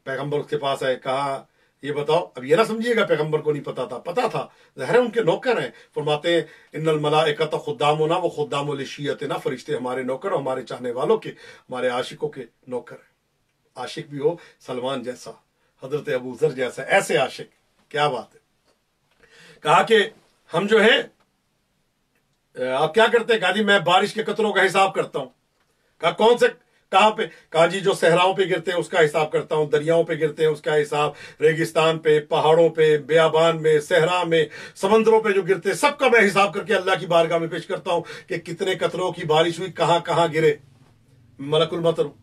پیغمبر اس کے پاس آئے، کہا یہ بتاؤ، اب یہ نہ سمجھیے گا پیغمبر کو نہیں پتا تھا، پتا تھا، ظاہر ہے ان کے نوکر ہیں۔ فرماتے ہیں ان الملائکۃ خدامنا و خدام لشیعتنا، فرشتے ہمارے نوکر، ہمارے چاہنے والوں کے، ہمارے عاشقوں کے نوکر ہیں۔ عاشق بھی ہو سلمان جیسا، حضرت ابو ذر جیسا، ایسے عاشق، کیا بات ہے۔ کہا کہ ہم جو ہیں آپ کیا کرتے ہیں؟ کہا جی میں بارش کے قطروں کا حساب کرتا ہوں۔ کہا کون سے، کہاں پہ؟ کہا جی جو صحراؤں پہ گرتے ہیں اس کا حساب کرتا ہوں، دریاؤں پہ گرتے ہیں اس کا حساب، ریگستان پہ، پہاڑوں پہ، بیابان میں، صحرا میں، سمندروں پہ جو گرتے ہیں سب کا میں حساب کر کے اللہ کی بارگاہ میں پیش کرتا ہوں کہ کتنے قطروں کی بارش ہوئی، کہاں کہاں گرے، ملک المطر ہوں۔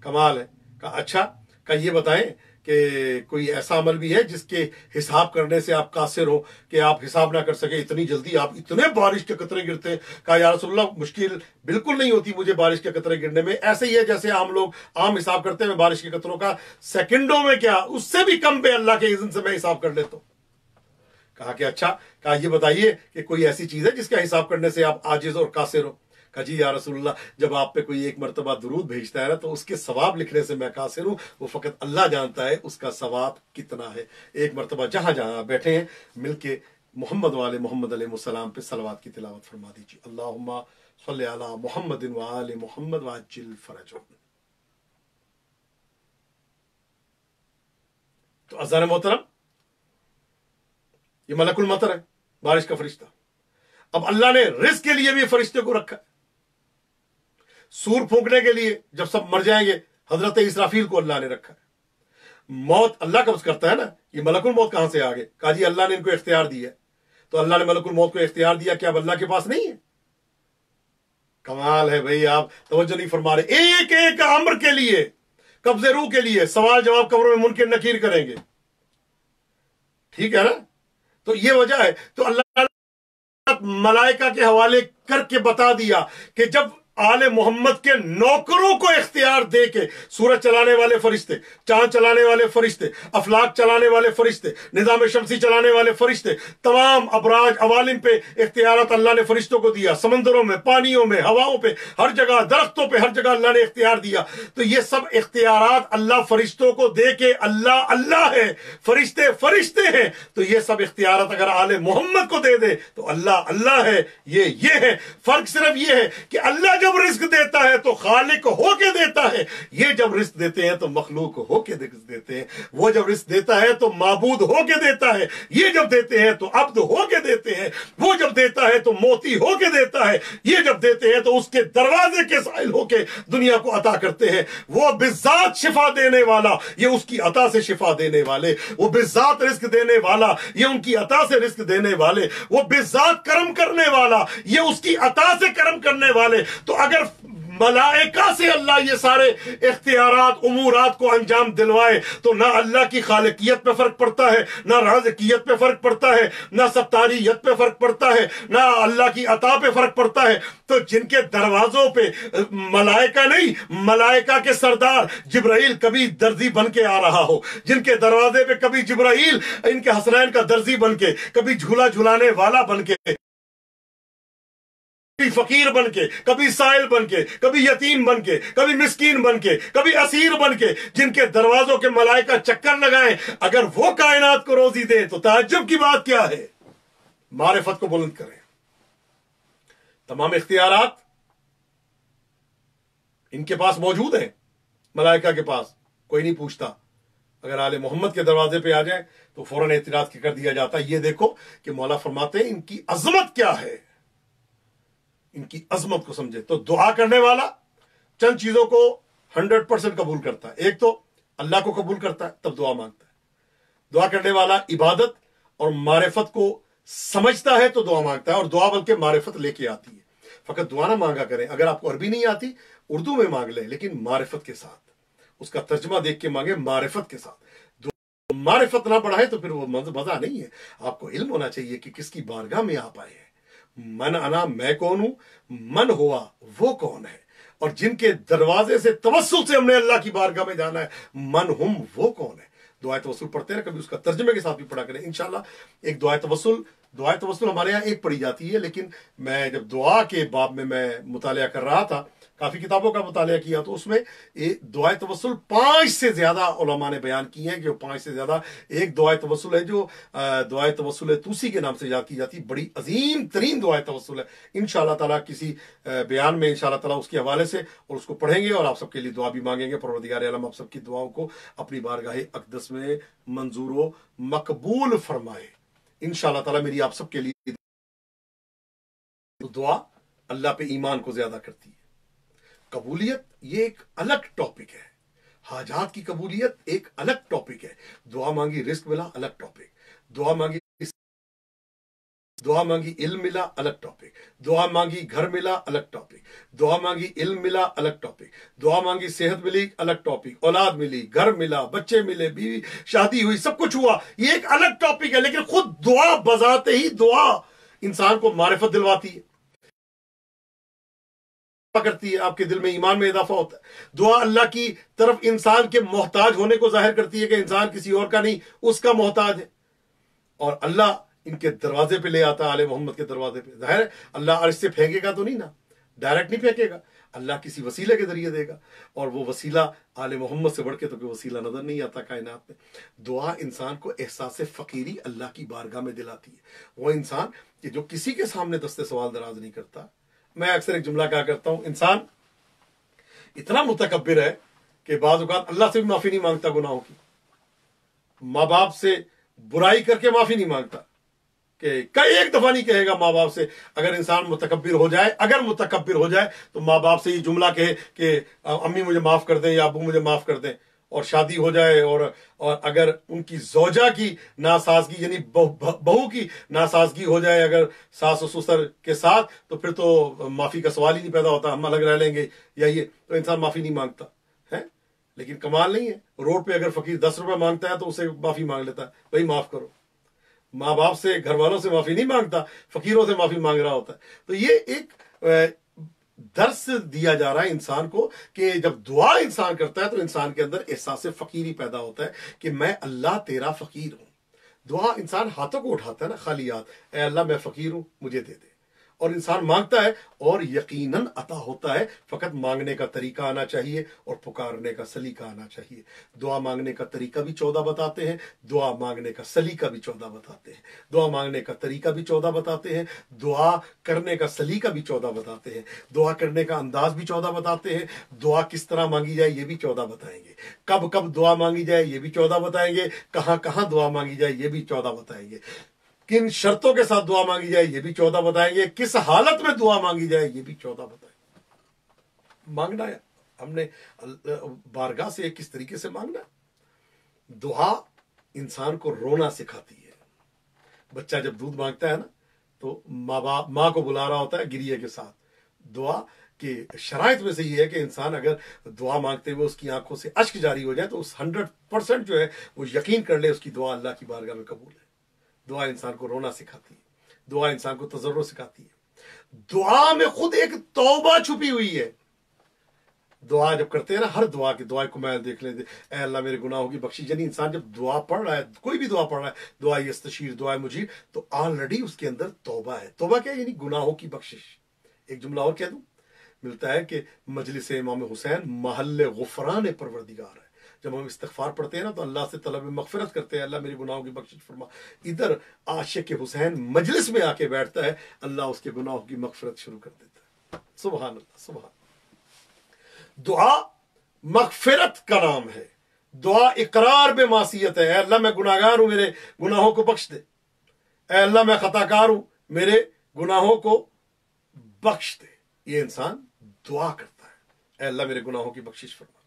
کمال ہے۔ کہا اچھا، کہا یہ بتائیں کہ کوئی ایسا عمل بھی ہے جس کے حساب کرنے سے آپ قاصر ہو کہ آپ حساب نہ کر سکے، اتنی جلدی آپ اتنے بارش کے قطرے گرتے ہیں؟ کہا یا رسول اللہ مشکل بالکل نہیں ہوتی مجھے بارش کے قطرے گرنے میں، ایسے ہی ہے جیسے عام لوگ عام حساب کرتے ہیں، میں بارش کے قطروں کا سیکنڈوں میں کیا اس سے بھی کم پہ اللہ کے اذن سے میں حساب کر لیتا ہوں۔ کہا کہ اچھا، کہا یہ بتائیے کہ کوئی ایسی چیز ہے جس کا حساب کرنے سے آپ عاجز اور قاصر ہو؟ کہا جی یا رسول اللہ جب آپ پہ کوئی ایک مرتبہ درود بھیجتا ہے نا تو اس کے ثواب لکھنے سے میں قاصر ہوں، وہ فقط اللہ جانتا ہے اس کا ثواب کتنا ہے۔ ایک مرتبہ جہاں جہاں بیٹھے ہیں مل کے محمد والے محمد علیہ السلام پہ صلوات کی تلاوت فرما دیجیے۔ اللہم صلی علی محمد وآل محمد وعجل فرجہم۔ تو عزیزان محترم، یہ ملک المطر ہے، بارش کا فرشتہ۔ اب اللہ نے رزق کے لیے بھی فرشتے کو رکھا ہے، سور پھونکنے کے لیے جب سب مر جائیں گے حضرت اسرافیل کو اللہ نے رکھا ہے۔ موت اللہ قبض کرتا ہے نا، یہ ملک الموت کہاں سے آگے؟ کہا جی اللہ نے ان کو اختیار دیا ہے، تو اللہ نے ملک الموت کو اختیار دیا، کیا اب اللہ کے پاس نہیں ہے؟ کمال ہے بھئی، آپ توجہ نہیں فرما رہے۔ ایک ایک امر کے لیے، قبض روح کے لیے سوال جواب قبروں میں منکر نکیر کریں گے، ٹھیک ہے نا؟ تو یہ وجہ ہے۔ تو اللہ ملائکہ کے حوالے کر کے بتا دیا کہ جب آل محمد کے نوکروں کو اختیار دے کے سورج چلانے والے فرشتے، چاند چلانے والے فرشتے، افلاک چلانے والے فرشتے، نظام شمسی چلانے والے فرشتے، تمام ابراج عوالم پہ اختیارات اللہ نے فرشتوں کو دیا، سمندروں میں، پانیوں میں، ہواؤں پہ، ہر جگہ، درختوں پہ، ہر جگہ اللہ نے اختیار دیا. تو یہ سب اختیارات اللہ فرشتوں کو دے کے اللہ اللہ ہے، فرشتے فرشتے ہیں. تو یہ سب اختیارات اگر آل محمد کو دے دے تو اللہ اللہ ہے. یہ ہے فرق. صرف یہ ہے کہ اللہ جب رزق دیتا ہے تو خالق ہو کے دیتا ہے، یہ جب رزق دیتے ہیں تو مخلوق ہو کے رزق دیتے ہیں. وہ جب رزق دیتا ہے تو معبود ہو کے دیتا ہے، یہ جب دیتے ہیں تو عبد ہو کے دیتے ہیں. وہ جب دیتا ہے تو موتی ہو کے دیتا ہے، یہ جب دیتے ہیں تو اس کے دروازے کے سائل ہو کے دنیا کو عطا کرتے ہیں. وہ بذات شفا دینے والا، یہ اس کی عطا سے شفا دینے والے. وہ بذات رزق دینے والا، یہ ان کی عطا سے رزق دینے والے. وہ بذات کرم کرنے والا، یہ اس کی عطا سے کرم کرنے والے. تو اگر ملائکہ سے اللہ یہ سارے اختیارات امورات کو انجام دلوائے تو نہ اللہ کی خالقیت پہ فرق پڑتا ہے، نہ رازقیت پہ فرق پڑتا ہے، نہ ستاریت پہ فرق پڑتا ہے، نہ اللہ کی عطا پہ فرق پڑتا ہے. تو جن کے دروازوں پہ ملائکہ نہیں، ملائکہ کے سردار جبرائیل کبھی درزی بن کے آ رہا ہو، جن کے دروازے پہ کبھی جبرائیل ان کے حسنین کا درزی بن کے، کبھی جھولا جھلانے والا بن کے، کبھی فقیر بن کے، کبھی سائل بن کے، کبھی یتیم بن کے، کبھی مسکین بن کے، کبھی اسیر بن کے، جن کے دروازوں کے ملائکہ چکر لگائیں، اگر وہ کائنات کو روزی دیں تو تعجب کی بات کیا ہے؟ معرفت کو بلند کریں. تمام اختیارات ان کے پاس موجود ہیں، ملائکہ کے پاس. کوئی نہیں پوچھتا. اگر آل محمد کے دروازے پہ آ جائیں تو فوراً اعتراض کر دیا جاتا ہے. یہ دیکھو کہ مولا فرماتے ہیں ان کی عظمت کیا ہے، ان کی عظمت کو سمجھے. تو دعا کرنے والا چند چیزوں کو 100% قبول کرتا ہے. ایک تو اللہ کو قبول کرتا ہے، تب دعا مانگتا ہے. دعا کرنے والا عبادت اور معرفت کو سمجھتا ہے تو دعا مانگتا ہے، اور دعا بلکہ معرفت لے کے آتی ہے. فقط دعا نہ مانگا کریں. اگر آپ کو عربی نہیں آتی اردو میں مانگ لیں، لیکن معرفت کے ساتھ. اس کا ترجمہ دیکھ کے مانگے معرفت کے ساتھ. معرفت نہ بڑھائے تو پھر وہ مزہ نہیں ہے. آپ کو علم ہونا چاہیے کہ کس کی بارگاہ میں آپ آئے ہیں. من انا، میں کون ہوں، من ہوا وہ کون ہے، اور جن کے دروازے سے توسل سے ہم نے اللہ کی بارگاہ میں جانا ہے، من ہم وہ کون ہے. دعائے توسل پڑھتے ہیں، کبھی اس کا ترجمے کے ساتھ بھی پڑھا کریں انشاءاللہ. ایک دعائے توسل ہمارے یہاں ایک پڑھی جاتی ہے، لیکن میں جب دعا کے باب میں مطالعہ کر رہا تھا، کافی کتابوں کا مطالعہ کیا، تو اس میں دعائے توسل 5 سے زیادہ علماء نے بیان کی ہیں. کہ 5 سے زیادہ ایک دعائے توسل ہے جو دعائے توسل توسی کے نام سے یاد کی جاتی، بڑی عظیم ترین دعائے توسل ہے. انشاءاللہ تعالیٰ کسی بیان میں انشاءاللہ تعالیٰ اس کے حوالے سے اور اس کو پڑھیں گے، اور آپ سب کے لیے دعا بھی مانگیں گے. پروردگار عالم آپ سب کی دعاؤں کو اپنی بارگاہ اقدس میں منظور و مقبول فرمائے انشاءاللہ تعالیٰ. میری آپ سب کے لیے دعا اللہ پہ ایمان کو زیادہ کرتی ہے. قبولیت یہ ایک الگ ٹاپک ہے. حاجات کی قبولیت ایک الگ ٹاپک ہے. دعا مانگی رزق ملا، الگ ٹاپک. دعا مانگی علم ملا، الگ ٹاپک. دعا مانگی گھر ملا، الگ ٹاپک. دعا مانگی علم ملا، الگ ٹاپک. دعا مانگی صحت ملی، الگ ٹاپک. اولاد ملی، گھر ملا، بچے ملے، بیوی شادی ہوئی، سب کچھ ہوا، یہ ایک الگ ٹاپک ہے. لیکن خود دعا بذات ہی دعا انسان کو معرفت دلواتی ہے، کرتی ہے، آپ کے دل میں ایمان میں اضافہ ہوتا ہے. دعا اللہ کی طرف انسان کے محتاج ہونے کو ظاہر کرتی ہے کہ انسان کسی اور کا نہیں، اس کا محتاج ہے. اور اللہ ان کے دروازے پہ لے آتا ہے، آل محمد کے دروازے پہ. ظاہر ہے اللہ عرش سے پھینکے گا تو نہیں نا، ڈائریکٹ نہیں پھینکے گا. اللہ کسی وسیلے کے ذریعے دے گا، اور وہ وسیلہ آل محمد سے بڑھ کے تو کوئی وسیلہ نظر نہیں آتا کائنات میں. دعا انسان کو احساس فقیری اللہ کی بارگاہ میں دلاتی ہے. وہ انسان کہ جو کسی کے سامنے دست سوال دراز نہیں کرتا. میں اکثر ایک جملہ کہا کرتا ہوں، انسان اتنا متکبر ہے کہ بعض اوقات اللہ سے بھی معافی نہیں مانگتا گناہوں کی. ماں باپ سے برائی کر کے معافی نہیں مانگتا، کہ ایک دفعہ نہیں کہے گا ماں باپ سے. اگر انسان متکبر ہو جائے تو ماں باپ سے یہ جملہ کہے کہ امی مجھے معاف کر دیں یا ابو مجھے معاف کر دیں. اور شادی ہو جائے اور اگر ان کی زوجہ کی ناسازگی یعنی بہو کی ناسازگی ہو جائے اگر ساس و سسر کے ساتھ، تو پھر تو معافی کا سوال ہی نہیں پیدا ہوتا، ہم الگ رہ لیں گے یا یہ، تو انسان معافی نہیں مانگتا ہے. لیکن کمال نہیں ہے، روڈ پہ اگر فقیر 10 روپے مانگتا ہے تو اسے معافی مانگ لیتا ہے، بھائی معاف کرو. ماں باپ سے گھر والوں سے معافی نہیں مانگتا، فقیروں سے معافی مانگ رہا ہوتا ہے. تو یہ ایک درس دیا جا رہا ہے انسان کو کہ جب دعا انسان کرتا ہے تو انسان کے اندر احساس فقیری پیدا ہوتا ہے کہ میں اللہ تیرا فقیر ہوں. دعا انسان ہاتھوں کو اٹھاتا ہے نا خالی ہاتھ، اے اللہ میں فقیر ہوں مجھے دے دے، اور انسان مانگتا ہے اور یقیناً عطا ہوتا ہے. فقط مانگنے کا طریقہ آنا چاہیے اور پکارنے کا سلیقہ آنا چاہیے. دعا مانگنے کا طریقہ بھی 14 بتاتے ہیں، دعا مانگنے کا سلیقہ بھی 14 بتاتے ہیں، دعا مانگنے کا طریقہ بھی 14 بتاتے ہیں، دعا کرنے کا سلیقہ بھی 14 بتاتے ہیں، دعا کرنے کا انداز بھی 14 بتاتے ہیں، دعا کس طرح مانگی جائے یہ بھی 14 بتائیں گے، کب کب دعا مانگی جائے یہ بھی 14 بتائیں گے، کہاں کہاں دعا مانگی جائے یہ بھی 14 بتائیں گے، کن شرطوں کے ساتھ دعا مانگی جائے یہ بھی 14 بتائیں گے، کس حالت میں دعا مانگی جائے یہ بھی 14 بتائیں گے. مانگنا ہے ہم نے بارگاہ سے کس طریقے سے مانگنا ہے. دعا انسان کو رونا سکھاتی ہے. بچہ جب دودھ مانگتا ہے نا تو ماں کو بلا رہا ہوتا ہے گریے کے ساتھ. دعا کے شرائط میں سے یہ ہے کہ انسان اگر دعا مانگتے ہوئے اس کی آنکھوں سے اشک جاری ہو جائے تو اس 100% جو ہے وہ یقین کر لے اس کی دعا اللہ کی بارگاہ میں قبول ہے. دعا انسان کو رونا سکھاتی ہے، دعا انسان کو تضرع سکھاتی ہے. دعا میں خود ایک توبہ چھپی ہوئی ہے. دعا جب کرتے ہیں نا، ہر دعا کی دعا کو میں دیکھ لیں، اے اللہ میرے گناہوں کی بخشش، یعنی انسان جب دعا پڑھ رہا ہے، کوئی بھی دعا پڑھ رہا ہے، دعا یستشیر، دعا مجیب، تو آلریڈی اس کے اندر توبہ ہے. توبہ کیا ہے؟ یعنی گناہوں کی بخشش. ایک جملہ اور کہہ دوں، ملتا ہے کہ مجلس امام حسین محل غفران پروردگار ہے. جب ہم استغفار پڑھتے ہیں نا تو اللہ سے طلب مغفرت کرتے ہیں، اللہ میری گناہوں کی بخشش فرما. ادھر عاشق حسین مجلس میں آ کے بیٹھتا ہے، اللہ اس کے گناہوں کی مغفرت شروع کر دیتا ہے. سبحان اللہ، سبحان. دعا مغفرت کا نام ہے. دعا اقرار بے معصیت ہے. اے اللہ میں گناہگار ہوں، میرے گناہوں کو بخش دے. اے اللہ میں خطا کار ہوں، میرے گناہوں کو بخش دے. یہ انسان دعا کرتا ہے، اے اللہ میرے گناہوں کی بخشش فرما.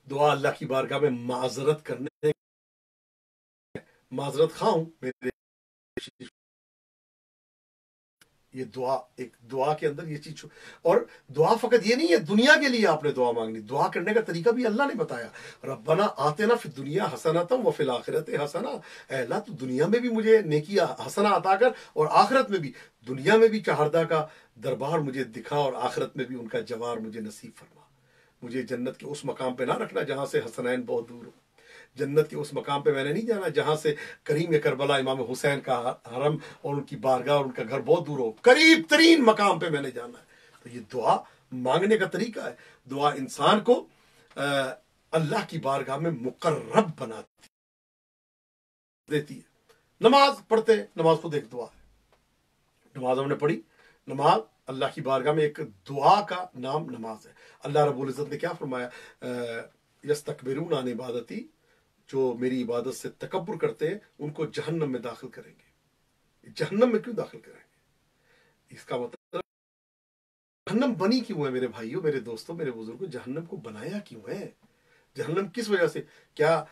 دعا اللہ کی بارگاہ میں معذرت کرنے، معذرت خواہ ہوں میرے. یہ دعا، ایک دعا کے اندر یہ چیز. اور دعا فقط یہ نہیں ہے دنیا کے لیے آپ نے دعا مانگنی، دعا کرنے کا طریقہ بھی اللہ نے بتایا. ربنا آتنا فی الدنیا حسنۃ وفی الآخرۃ حسنہ. اے اللہ تو دنیا میں بھی مجھے نیکی حسنہ عطا کر اور آخرت میں بھی. دنیا میں بھی چہردہ کا دربار مجھے دکھا اور آخرت میں بھی ان کا جوار مجھے نصیب فرما. مجھے جنت کے اس مقام پہ نہ رکھنا جہاں سے حسنین بہت دور ہو. جنت کے اس مقام پہ میں نے نہیں جانا جہاں سے کریم کربلا امام حسین کا حرم اور ان کی بارگاہ اور ان کا گھر بہت دور ہو. قریب ترین مقام پہ میں نے جانا ہے. تو یہ دعا مانگنے کا طریقہ ہے. دعا انسان کو اللہ کی بارگاہ میں مقرب بناتی دیتی ہے. نماز پڑھتے ہیں، نماز خود ایک دعا ہے. نماز ہم نے پڑھی، نماز اللہ کی بارگاہ میں ایک دعا کا نام نماز ہے. اللہ رب العزت نے کیا فرمایا؟ یستکبرون عن عبادتی، جو میری عبادت سے تکبر کرتے ہیں ان کو جہنم میں داخل کریں گے. جہنم میں کیوں داخل کریں گے؟ اس کا مطلب جہنم بنی کیوں ہے میرے بھائیوں، میرے دوستوں، میرے بزرگوں؟ جہنم کو بنایا کیوں ہے؟ جہنم کس وجہ سے؟ کیا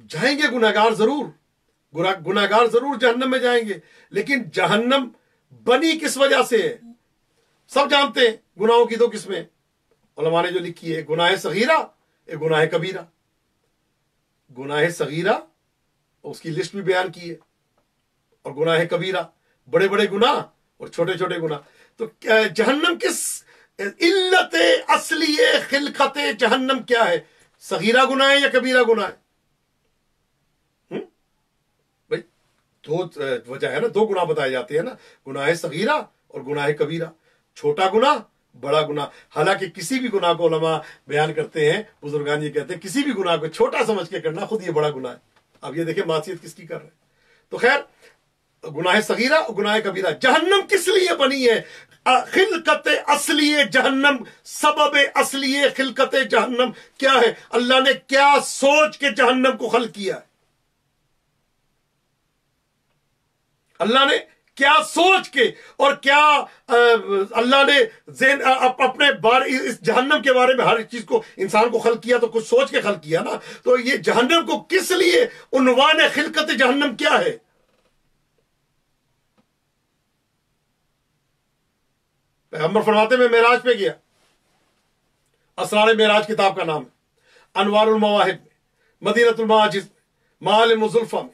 جائیں گے گناہگار ضرور، گناہگار ضرور جہنم میں جائیں گے، لیکن جہنم بنی کس وجہ سے ہے؟ سب جانتے ہیں گناہوں کی دو قسمیں علماء نے جو لکھی ہے، گناہ صغیرہ، ایک گناہ کبیرہ. گناہ صغیرہ اس کی لسٹ بھی بیان کی ہے، اور گناہ کبیرہ بڑے بڑے گناہ اور چھوٹے چھوٹے گناہ. تو جہنم کس علت اصلی خلقت جہنم کیا ہے؟ صغیرہ گناہ ہے یا کبیرہ گناہ ہے؟ بھائی دو وجہ ہے نا، دو گناہ بتائے جاتے ہیں نا، گناہ صغیرہ اور گناہ کبیرہ. چھوٹا گناہ، بڑا گناہ. حالانکہ کسی بھی گناہ کو علماء بیان کرتے ہیں، بزرگان یہ کہتے ہیں کسی بھی گناہ کو چھوٹا سمجھ کے کرنا خود یہ بڑا گناہ ہے. اب یہ دیکھیں معصیت کس کی کر رہے ہیں. تو خیر، گناہ صغیرہ اور گناہ کبیرہ. جہنم کس لیے بنی ہے؟ خلقت اصلی جہنم، سبب اصلی خلقت جہنم کیا ہے؟ اللہ نے کیا سوچ کے جہنم کو خلق کیا ہے؟ اللہ نے کیا سوچ کے اور کیا اللہ نے اپنے اس جہنم کے بارے میں ہر چیز کو انسان کو خلق کیا تو کچھ سوچ کے خلق کیا نا. تو یہ جہنم کو کس لیے، عنوان خلقت جہنم کیا ہے؟ پیغمبر فرماتے میں معراج پہ گیا، اسرار معراج کتاب کا نام ہے، انوار المواہب میں، مدینۃ المعاجز میں، معالم الزلفہ میں،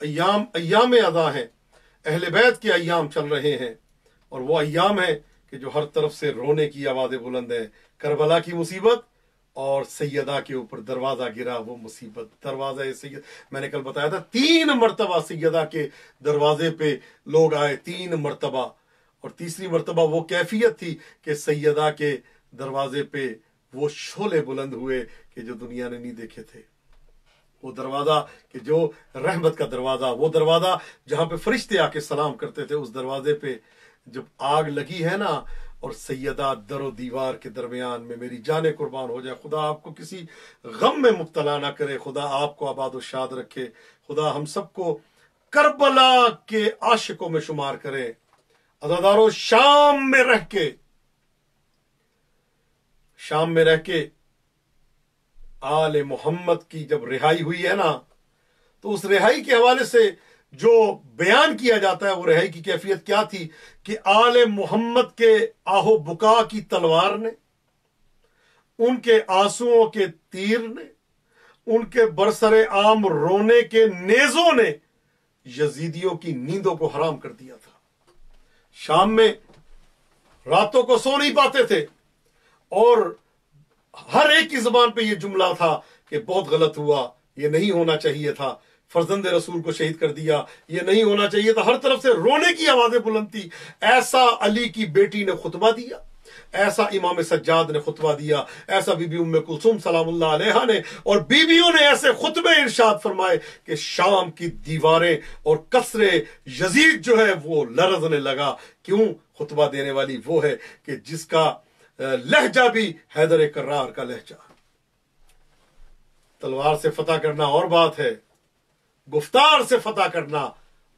ایام ادا ہیں، اہل بیت کے ایام چل رہے ہیں، اور وہ ایام ہیں کہ جو ہر طرف سے رونے کی آوازیں بلند ہیں۔ کربلا کی مصیبت اور سیدہ کے اوپر دروازہ گرا، وہ مصیبت دروازہ سید، میں نے کل بتایا تھا 3 مرتبہ سیدہ کے دروازے پہ لوگ آئے، 3 مرتبہ، اور تیسری مرتبہ وہ کیفیت تھی کہ سیدہ کے دروازے پہ وہ شعلے بلند ہوئے کہ جو دنیا نے نہیں دیکھے تھے۔ وہ دروازہ کہ جو رحمت کا دروازہ، وہ دروازہ جہاں پہ فرشتے آ کے سلام کرتے تھے، اس دروازے پہ جب آگ لگی ہے نا، اور سیدہ در و دیوار کے درمیان میں، میری جان قربان ہو جائے، خدا آپ کو کسی غم میں مبتلا نہ کرے، خدا آپ کو آباد و شاد رکھے، خدا ہم سب کو کربلا کے عاشقوں میں شمار کرے۔ عزادارو، شام میں رہ کے آل محمد کی جب رہائی ہوئی ہے نا، تو اس رہائی کے حوالے سے جو بیان کیا جاتا ہے، وہ رہائی کی کیفیت کیا تھی کہ آل محمد کے آہو بکا کی تلوار نے، ان کے آنسوؤں کے تیر نے، ان کے برسر عام رونے کے نیزوں نے یزیدیوں کی نیندوں کو حرام کر دیا تھا۔ شام میں راتوں کو سو نہیں پاتے تھے، اور ہر ایک کی زبان پہ یہ جملہ تھا کہ بہت غلط ہوا، یہ نہیں ہونا چاہیے تھا، فرزند رسول کو شہید کر دیا، یہ نہیں ہونا چاہیے تھا، ہر طرف سے رونے کی آوازیں بلند تھی۔ ایسا علی کی بیٹی نے خطبہ دیا، ایسا امام سجاد نے خطبہ دیا، ایسا بی بی ام کلثوم سلام اللہ علیہا نے، اور بیویوں نے ایسے خطبے ارشاد فرمائے کہ شام کی دیواریں اور قصر یزید جو ہے وہ لرزنے لگا۔ کیوں؟ خطبہ دینے والی وہ ہے کہ جس کا لہجہ بھی حیدر کرار کا لہجہ۔ تلوار سے فتح کرنا اور بات ہے، گفتار سے فتح کرنا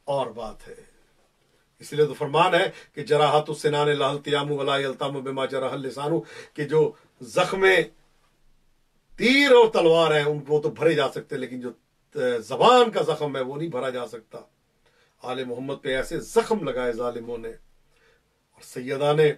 اور بات ہے۔ اس لیے تو فرمان ہے کہ جراحت السنان لا التیام ولا یلتام بما جرح اللسان، کہ جو زخم تیر اور تلوار ہیں ان کو تو بھرے جا سکتے، لیکن جو زبان کا زخم ہے وہ نہیں بھرا جا سکتا۔ آل محمد پہ ایسے زخم لگائے ظالموں نے، اور سیدہ نے،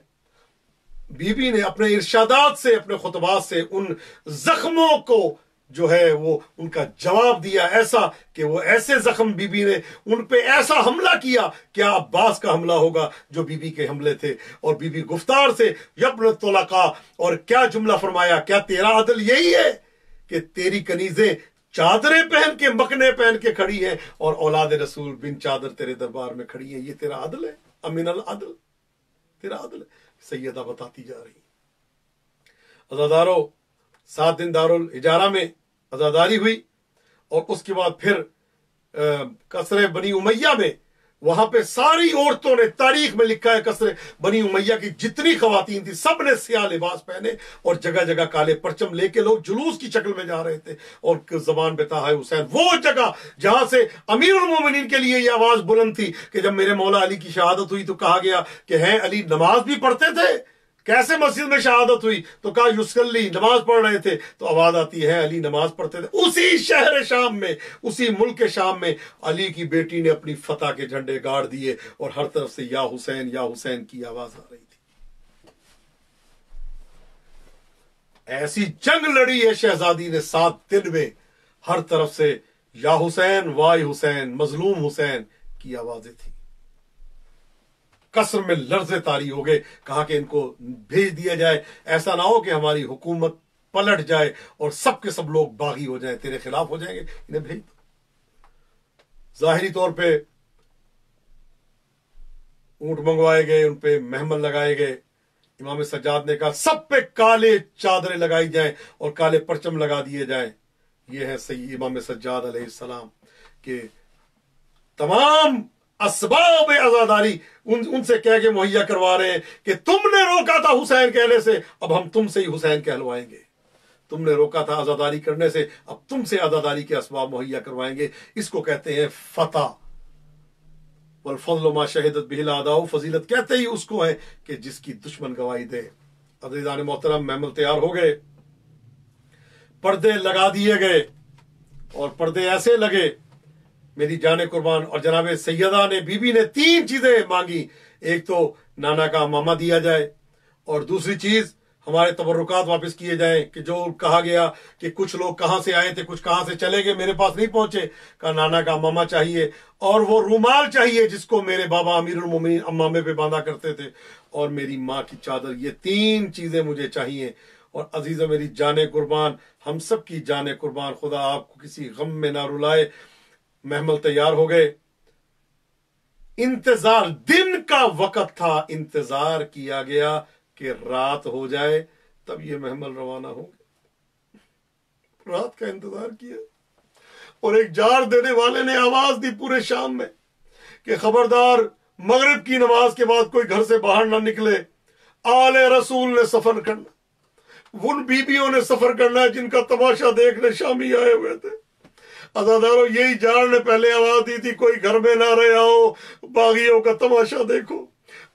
بی بی نے اپنے ارشادات سے، اپنے خطبات سے ان زخموں کو جو ہے وہ ان کا جواب دیا، ایسا کہ وہ ایسے زخم بی بی نے ان پہ ایسا حملہ کیا، کیا عباس کا حملہ ہوگا جو بی بی کے حملے تھے۔ اور بی بی گفتار سے یبن طلقاء، اور کیا جملہ فرمایا، کیا تیرا عدل یہی ہے کہ تیری کنیزیں چادریں پہن کے، مکنے پہن کے کھڑی ہیں، اور اولاد رسول بن چادر تیرے دربار میں کھڑی ہیں؟ یہ تیرا عدل ہے؟ امن العدل، تیرا عدل ہے؟ سیدہ بتاتی جا رہی۔ عزادارو، 7 دن دارالحجارہ میں عزاداری ہوئی، اور اس کے بعد پھر قصر بنی امیہ میں، وہاں پہ ساری عورتوں نے، تاریخ میں لکھا ہے قصر بنی امیہ کی جتنی خواتین تھی سب نے سیاہ لباس پہنے، اور جگہ جگہ کالے پرچم لے کے لوگ جلوس کی شکل میں جا رہے تھے، اور زبان پہ تھا ہے حسین، وہ جگہ جہاں سے امیر المومنین کے لیے یہ آواز بلند تھی کہ جب میرے مولا علی کی شہادت ہوئی تو کہا گیا کہ ہیں علی نماز بھی پڑھتے تھے؟ کیسے مسجد میں شہادت ہوئی؟ تو کہا یصلی، نماز پڑھ رہے تھے، تو آواز آتی ہے علی نماز پڑھتے تھے۔ اسی شہر شام میں، اسی ملک شام میں علی کی بیٹی نے اپنی فتح کے جھنڈے گاڑ دیے، اور ہر طرف سے یا حسین کی آواز آ رہی تھی۔ ایسی جنگ لڑی ہے شہزادی نے 7 دن میں، ہر طرف سے یا حسین، وائے حسین، مظلوم حسین کی آوازیں تھیں۔ قصر میں لرزے طاری ہو گئے، کہا کہ ان کو بھیج دیا جائے، ایسا نہ ہو کہ ہماری حکومت پلٹ جائے اور سب کے سب لوگ باغی ہو جائیں، تیرے خلاف ہو جائیں گے، انہیں بھیج دو۔ ظاہری طور پہ اونٹ منگوائے گئے، ان پہ محمل لگائے گئے۔ امام سجاد نے کہا سب پہ کالے چادریں لگائی جائیں اور کالے پرچم لگا دیے جائیں۔ یہ ہے سید امام سجاد علیہ السلام کہ تمام اسباب عزاداری ان سے کہہ کے مہیا کروا رہے ہیں کہ تم نے روکا تھا حسین کہنے سے، اب ہم تم سے ہی حسین کہلوائیں گے۔ تم نے روکا تھا عزاداری کرنے سے، اب تم سے عزاداری کے اسباب مہیا کروائیں گے۔ اس کو کہتے ہیں فتح۔ والفضل ما شہدت بہ الاعداء، فضیلت کہتے ہی اس کو ہے کہ جس کی دشمن گواہی دے۔ عزیزان محترم، محمل تیار ہو گئے، پردے لگا دیے گئے، اور پردے ایسے لگے، میری جان قربان، اور جناب سیدہ نے، بی بی نے 3 چیزیں مانگی۔ ایک تو نانا کا ماما دیا جائے، اور دوسری چیز ہمارے تبرکات واپس کیے جائیں کہ جو کہا گیا کہ کچھ لوگ کہاں سے آئے تھے کچھ کہاں سے چلے گئے میرے پاس نہیں پہنچے، کہا نانا کا ماما چاہیے اور وہ رومال چاہیے جس کو میرے بابا امیر المومنین امامے پہ باندھا کرتے تھے، اور میری ماں کی چادر، یہ 3 چیزیں مجھے چاہیے۔ اور عزیزہ میری جان قربان، ہم سب کی جان قربان، خدا آپ کو کسی غم میں نہ رلائے۔ محمل تیار ہو گئے، انتظار، دن کا وقت تھا، انتظار کیا گیا کہ رات ہو جائے تب یہ محمل روانہ ہوں گے۔ رات کا انتظار کیا، اور ایک جار دینے والے نے آواز دی پورے شام میں کہ خبردار مغرب کی نماز کے بعد کوئی گھر سے باہر نہ نکلے، آل رسول نے سفر کرنا، ان بیویوں نے سفر کرنا ہے جن کا تماشا دیکھنے شامی آئے ہوئے تھے۔ عزادارو، یہی جار نے پہلے آواز دی تھی کوئی گھر میں نہ رہے، آؤ باغیوں کا تماشا دیکھو،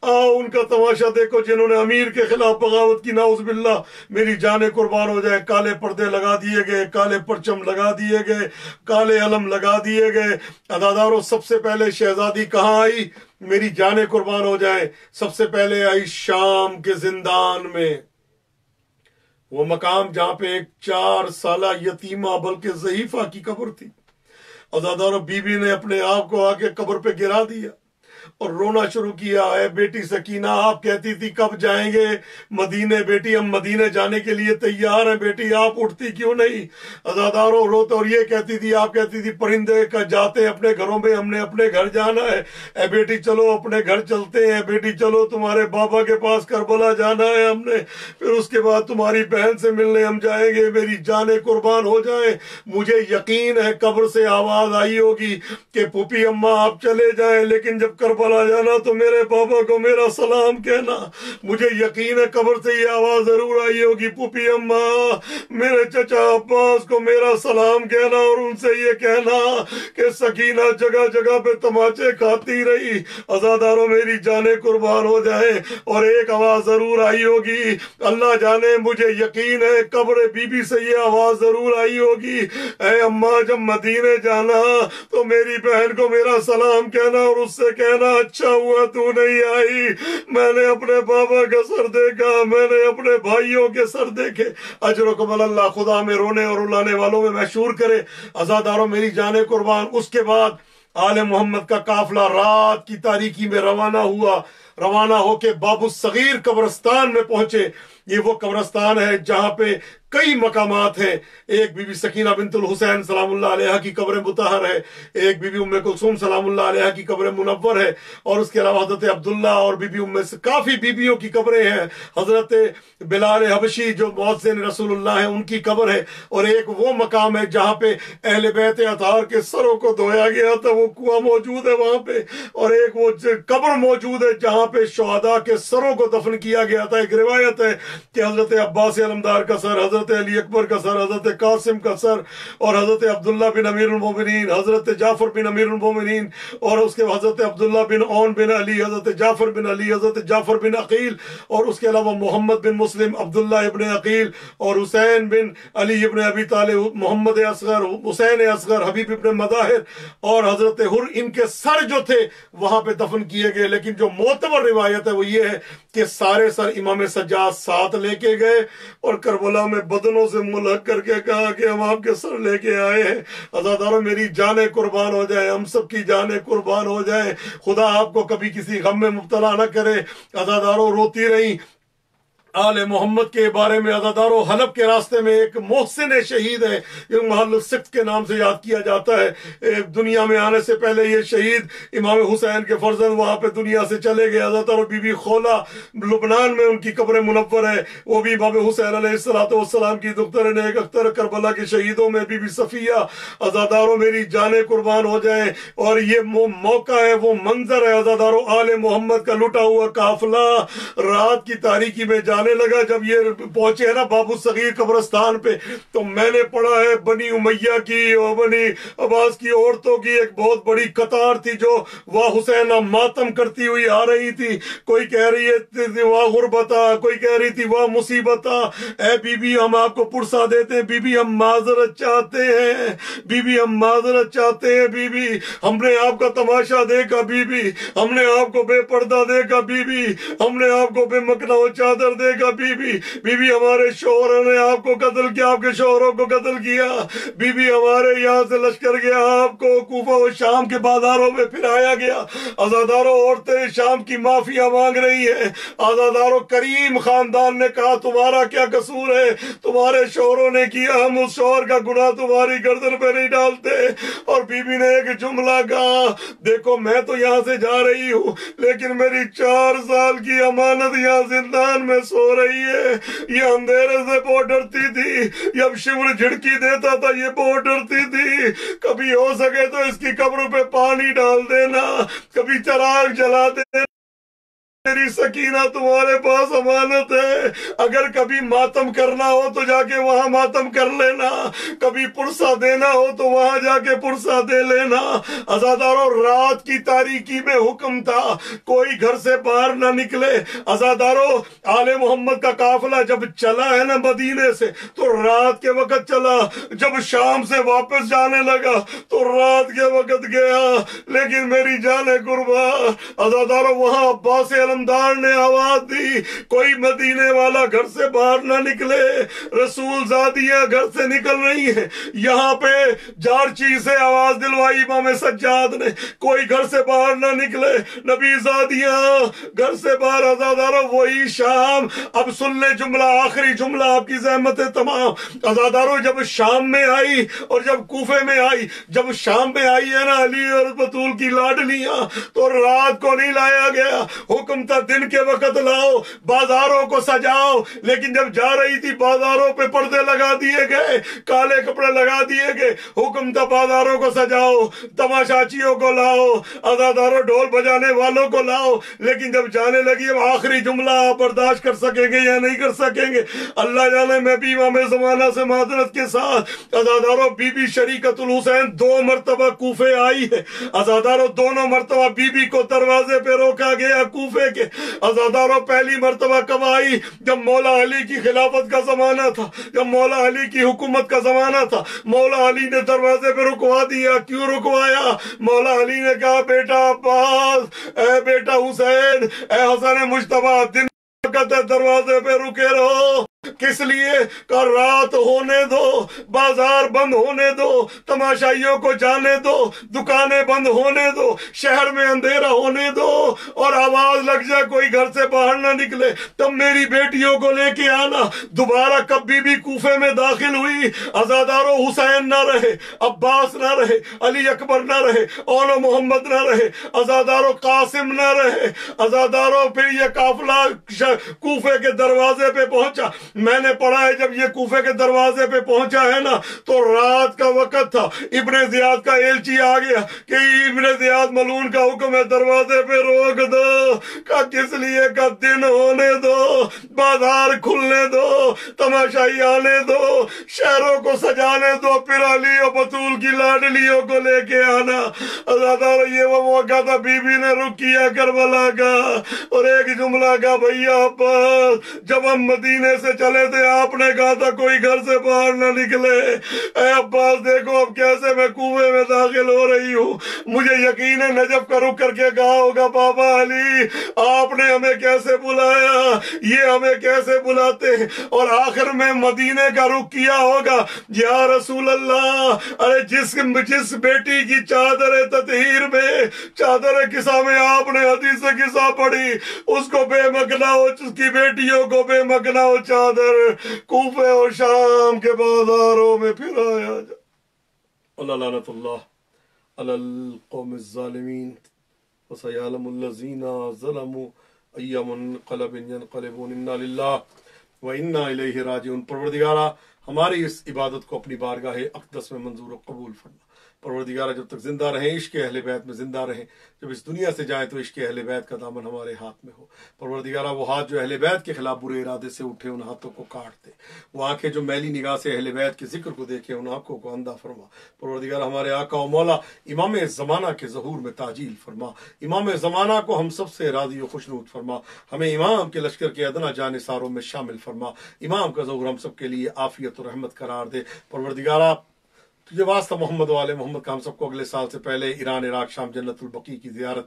آؤ ان کا تماشا دیکھو جنہوں نے امیر کے خلاف بغاوت کی، نعوذ باللہ۔ میری جان قربان ہو جائے، کالے پردے لگا دیے گئے، کالے پرچم لگا دیے گئے، کالے علم لگا دیے گئے۔ عزادارو، سب سے پہلے شہزادی کہاں آئی؟ میری جان قربان ہو جائے، سب سے پہلے آئی شام کے زندان میں، وہ مقام جہاں پہ ایک 4 سالہ یتیمہ بلکہ ضعیفہ کی قبر تھی۔ عزادارو، بی بی نے اپنے آپ کو آ کے قبر پہ گرا دیا اور رونا شروع کیا۔ اے بیٹی سکینہ، آپ کہتی تھی کب جائیں گے مدینے، بیٹی ہم مدینے جانے کے لیے تیار ہیں، بیٹی آپ اٹھتی کیوں نہیں؟ عزادارو روتے، اور یہ کہتی تھی، آپ کہتی تھی پرندے کا جاتے اپنے گھروں میں، ہم نے اپنے گھر جانا ہے، اے بیٹی چلو اپنے گھر چلتے ہیں، بیٹی چلو تمہارے بابا کے پاس کربلا جانا ہے ہم نے، پھر اس کے بعد تمہاری بہن سے ملنے ہم جائیں گے۔ میری جانیں قربان ہو جائیں، مجھے یقین ہے قبر سے آواز آئی ہوگی کہ پھوپھی اماں آپ چلے جائیں، لیکن جب کربلا جانا تو میرے بابا کو میرا سلام کہنا۔ مجھے یقین ہے قبر سے یہ آواز ضرور آئی ہوگی، پھوپھی اماں میرے چچا عباس کو میرا سلام کہنا، اور ان سے یہ کہنا کہ سکینہ جگہ جگہ پہ تماچے کھاتی رہی۔ عزاداروں، میری جانیں قربان ہو جائے، اور ایک آواز ضرور آئی ہوگی، اللہ جانے مجھے یقین ہے قبر بی بی سے یہ آواز ضرور آئی ہوگی، اے اماں جب مدینے جانا تو میری بہن کو میرا سلام کہنا، اور اس سے کہنا اچھا ہوا تو نہیں آئی، میں نے اپنے بابا کا سر دیکھا، میں نے اپنے بھائیوں کے سر دیکھے۔ اجرکم اللہ، خدا میں رونے اور رلانے والوں میں مشہور کرے۔ عزاداروں، میری جانیں قربان، اس کے بعد آل محمد کا قافلہ رات کی تاریکی میں روانہ ہوا، روانہ ہو کے باب الصغیر قبرستان میں پہنچے۔ یہ وہ قبرستان ہے جہاں پہ کئی مقامات ہیں، ایک بی بی سکینہ بنت الحسین سلام اللہ علیہ کی قبر مطہر ہے، ایک بی بی ام کلثوم سلام اللہ علیہ کی قبر منور ہے، اور اس کے علاوہ حضرت عبداللہ اور بی بی کافی بیویوں کی قبریں ہیں، حضرت بلال حبشی جو مؤذن رسول اللہ ہیں ان کی قبر ہے، اور ایک وہ مقام ہے جہاں پہ اہل بیت اطہار کے سروں کو دھویا گیا تھا، وہ کنواں موجود ہے وہاں پہ، اور ایک وہ قبر موجود ہے جہاں پہ شہداء کے سروں کو دفن کیا گیا تھا۔ ایک روایت ہے کہ حضرت عباس علمدار کا سر، حضرت علی اکبر کا سر، حضرت قاسم کا سر، اور حضرت عبداللہ بن امیر المومنین، حضرت جعفر بن امیر المومنین، اور اس کے حضرت عبداللہ بن عون بن علی، حضرت جعفر بن علی، حضرت جعفر بن عقیل، اور اس کے علاوہ محمد بن مسلم، عبداللہ ابن عقیل، اور حسین بن علی ابن ابی طالب، محمد اصغر، حسین اصغر، حبیب ابن مظاہر، اور حضرت حر، ان کے سر جو تھے وہاں پہ دفن کیے گئے۔ لیکن جو معتبر روایت ہے وہ یہ ہے کہ سارے سر امام سجاد ساتھ لے کے گئے، اور کربلا میں بدنوں سے ملحق کر کے کہا کہ ہم آپ کے سر لے کے آئے ہیں۔ عزاداروں، میری جانیں قربان ہو جائے، ہم سب کی جانیں قربان ہو جائے، خدا آپ کو کبھی کسی غم میں مبتلا نہ کرے۔ عزاداروں، روتی رہی آل محمد کے بارے میں۔ عزاداروں، حلب کے راستے میں ایک محسن شہید ہے، یہ محل السقط کے نام سے یاد کیا جاتا ہے۔ دنیا میں آنے سے پہلے یہ شہید امام حسین کے فرزند وہاں پہ دنیا سے چلے گئے۔ عزاداروں، بی بی خولا لبنان میں ان کی قبر منور ہے، وہ بھی امام حسین علیہ السلام کی دختر نیک اختر، کربلا کے شہیدوں میں بی بی صفیہ۔ عزاداروں، میری جانیں قربان ہو جائیں، اور یہ موقع ہے، وہ منظر ہے۔ عزاداروں، آل محمد کا لٹا ہوا قافلہ رات کی تاریکی میں جانے لگا۔ جب یہ پہنچے ہیں نا باب الصغیر قبرستان پہ، تو میں نے پڑھا ہے بنی امیہ کی اور بنی عباس کی عورتوں کی ایک بہت بڑی قطار تھی جو واہ حسینہ ماتم کرتی ہوئی آ رہی تھی۔ کوئی کہہ رہی ہے واہ غربتا، کوئی کہہ رہی تھی واہ مصیبتا، اے بی بی ہم آپ کو پرسا دیتے ہیں، بی بی ہم معذرت چاہتے ہیں، بی بی ہم معذرت چاہتے ہیں، بی بی ہم نے آپ کا تماشا دیکھا، بی بی ہم نے آپ کو بے پردہ دیکھا، بی بی ہم نے آپ کو بے مکنا و چادر دیکھا، دیکھا بیوی ہمارے شوہروں نے آپ کو قتل کیا، آپ کے شوہروں کو قتل کیا، بیوی ہمارے یہاں سے لشکر گیا، آپ کو کوفہ و شام کے بازاروں میں پھرایا گیا، عزاداروں عورتیں شام کی معافیا مانگ رہی ہیں، عزاداروں کریم خاندان نے کہا تمہارا کیا قصور ہے، تمہارے شوہروں نے کیا، ہم اس شوہر کا گناہ تمہاری گردن پہ نہیں ڈالتے۔ اور بیوی نے ایک جملہ کہا، دیکھو میں تو یہاں سے جا رہی ہوں لیکن میری 4 سال کی امانت یہاں زندان میں سو رہی ہے، یہ اندھیرے سے بہت ڈرتی تھی، جب شمر جھڑکی دیتا تھا یہ بہت ڈرتی تھی، کبھی ہو سکے تو اس کی قبر پہ پانی ڈال دینا، کبھی چراغ جلا دینا، میری سکینہ تمہارے پاس امانت ہے، اگر کبھی ماتم کرنا ہو تو جا کے وہاں ماتم کر لینا، کبھی پرسہ دینا ہو تو وہاں جا کے پرسہ دے لینا۔ عزاداروں رات کی تاریکی میں حکم تھا کوئی گھر سے باہر نہ نکلے۔ عزاداروں آل محمد کا قافلہ جب چلا ہے نا مدینے سے تو رات کے وقت چلا، جب شام سے واپس جانے لگا تو رات کے وقت گیا، لیکن میری جان قربا عزاداروں وہاں عباس علمدار نے آواز دی کوئی مدینے والا گھر سے باہر نہ نکلے، رسول زادیاں گھر سے نکل رہی ہیں۔ یہاں پہ جارچی سے آواز دلوائی امام سجاد نے کوئی گھر سے باہر نہ نکلے، نبی زادیاں گھر سے باہر۔ عزاداروں وہی شام، اب سن لے جملہ، آخری جملہ آپ کی زحمت تمام۔ عزاداروں جب شام میں آئی اور جب کوفے میں آئی، جب شام میں آئی ہے نا علی اور بطول کی لاڈلیاں، تو رات کو نہیں لایا گیا، حکم تھا دن کے وقت لاؤ، بازاروں کو سجاؤ، لیکن جب جا رہی تھی بازاروں پہ پردے لگا دیے گئے، کالے کپڑے لگا دیے گئے، حکم تھا بازاروں کو سجاؤ، تماشاچیوں کو لاؤ، عزاداروں ڈھول بجانے والوں کو لاؤ، لیکن جب جانے لگی اب آخری جملہ آپ برداشت کر سکیں گے یا نہیں کر سکیں گے اللہ جانے۔ میں بھی امام زمانہ سے معذرت کے ساتھ عزاداروں بی بی شریکت الحسین 2 مرتبہ کوفے آئی ہے، عزاداروں دونوں مرتبہ بی بی کو دروازے پہ روکا گیا کوفے کے۔ عزاداروں پہلی مرتبہ کب آئی؟ جب مولا علی کی خلافت کا زمانہ تھا، جب مولا علی کی حکومت کا زمانہ تھا، مولا علی نے دروازے پہ رکوا دیا۔ کیوں رکوایا؟ مولا علی نے کہا بیٹا عباس، اے بیٹا حسین، اے حسن مجتبیٰ، دن وقت ہے دروازے پہ رکے رہو۔ کس لیے؟ کہ رات ہونے دو، بازار بند ہونے دو، تماشائیوں کو جانے دو، دکانیں بند ہونے دو، شہر میں اندھیرا ہونے دو، اور آواز لگ جائے کوئی گھر سے باہر نہ نکلے، تب میری بیٹیوں کو لے کے آنا۔ دوبارہ کبھی بھی کوفے میں داخل ہوئی، عزاداروں حسین نہ رہے، عباس نہ رہے، علی اکبر نہ رہے، اول محمد نہ رہے، عزاداروں قاسم نہ رہے۔ عزاداروں پھر یہ قافلہ کوفے کے دروازے پہ پہنچا۔ میں نے پڑھا ہے جب یہ کوفے کے دروازے پہ پہنچا ہے نا تو رات کا وقت تھا، ابن زیاد کا ایلچی آ گیا کہ ابن زیاد ملعون کا حکم ہے دروازے پہ روک دو۔ کہ کس لیے؟ کہ دن ہونے دو، بازار کھلنے دو، تماشائی آنے دو، شہروں کو سجانے دو، پھر علی و بطول کی لاڈلیوں کو لے کے آنا۔ عزاداروں یہ وہ موقع تھا، بی بی نے رخ کیا کربلا کا اور ایک جملہ کا بھیا عباس جب ہم مدینے سے چلے تھے آپ نے کہا تھا کوئی گھر سے باہر نہ نکلے، اے عباس دیکھو اب کیسے میں کوفے میں داخل ہو رہی ہوں۔ مجھے یقین ہے نجف کا رخ کر کے کہا ہوگا بابا علی آپ نے ہمیں کیسے بلایا، یہ ہمیں کیسے بلاتے ہیں، اور آخر میں مدینے کا رخ کیا ہوگا یا رسول اللہ، ارے جس بیٹی کی چادر تطہیر میں، چادر قصہ میں آپ نے حدیث قصہ پڑھی، اس کو بے مکنا ہو، اس کی بیٹیوں کو بے مکنا ہو چادر کوفے اور شام کے بازاروں میں پھرایا جا۔ اللہ لعنت اللہ علی القوم الظالمین وسیعلم الذین ظلموا ای منقلب ینقلبون، انا للہ و انا الیہ راجعون۔ پروردگارہ ہماری اس عبادت کو اپنی بارگاہ اقدس میں منظور و قبول فرما۔ پروردگارہ جب تک زندہ رہیں عشق اہل بیت میں زندہ رہیں، جب اس دنیا سے جائیں تو عشق اہل بیت کا دامن ہمارے ہاتھ میں ہو۔ پروردگارہ وہ ہاتھ جو اہل بیت کے خلاف برے ارادے سے اٹھے ان ہاتھوں کو کاٹ دے، وہ آنکھیں جو میلی نگاہ سے اہل بیت کے ذکر کو دیکھیں ان آنکھوں کو اندھا فرما۔ پروردگارہ ہمارے آقا و مولا امام زمانہ کے ظہور میں تعجیل فرما، امام زمانہ کو ہم سب سے راضی و خوشنود فرما، ہمیں امام کے لشکر کے ادنا جانثاروں میں شامل فرما، امام کا ظہور ہم سب کے لیے عافیت و رحمت قرار دے۔ پروردگارہ تجھے واسطہ محمد و آل محمد کا ہم سب کو اگلے سال سے پہلے ایران، عراق، شام، جنت البقیع کی زیارت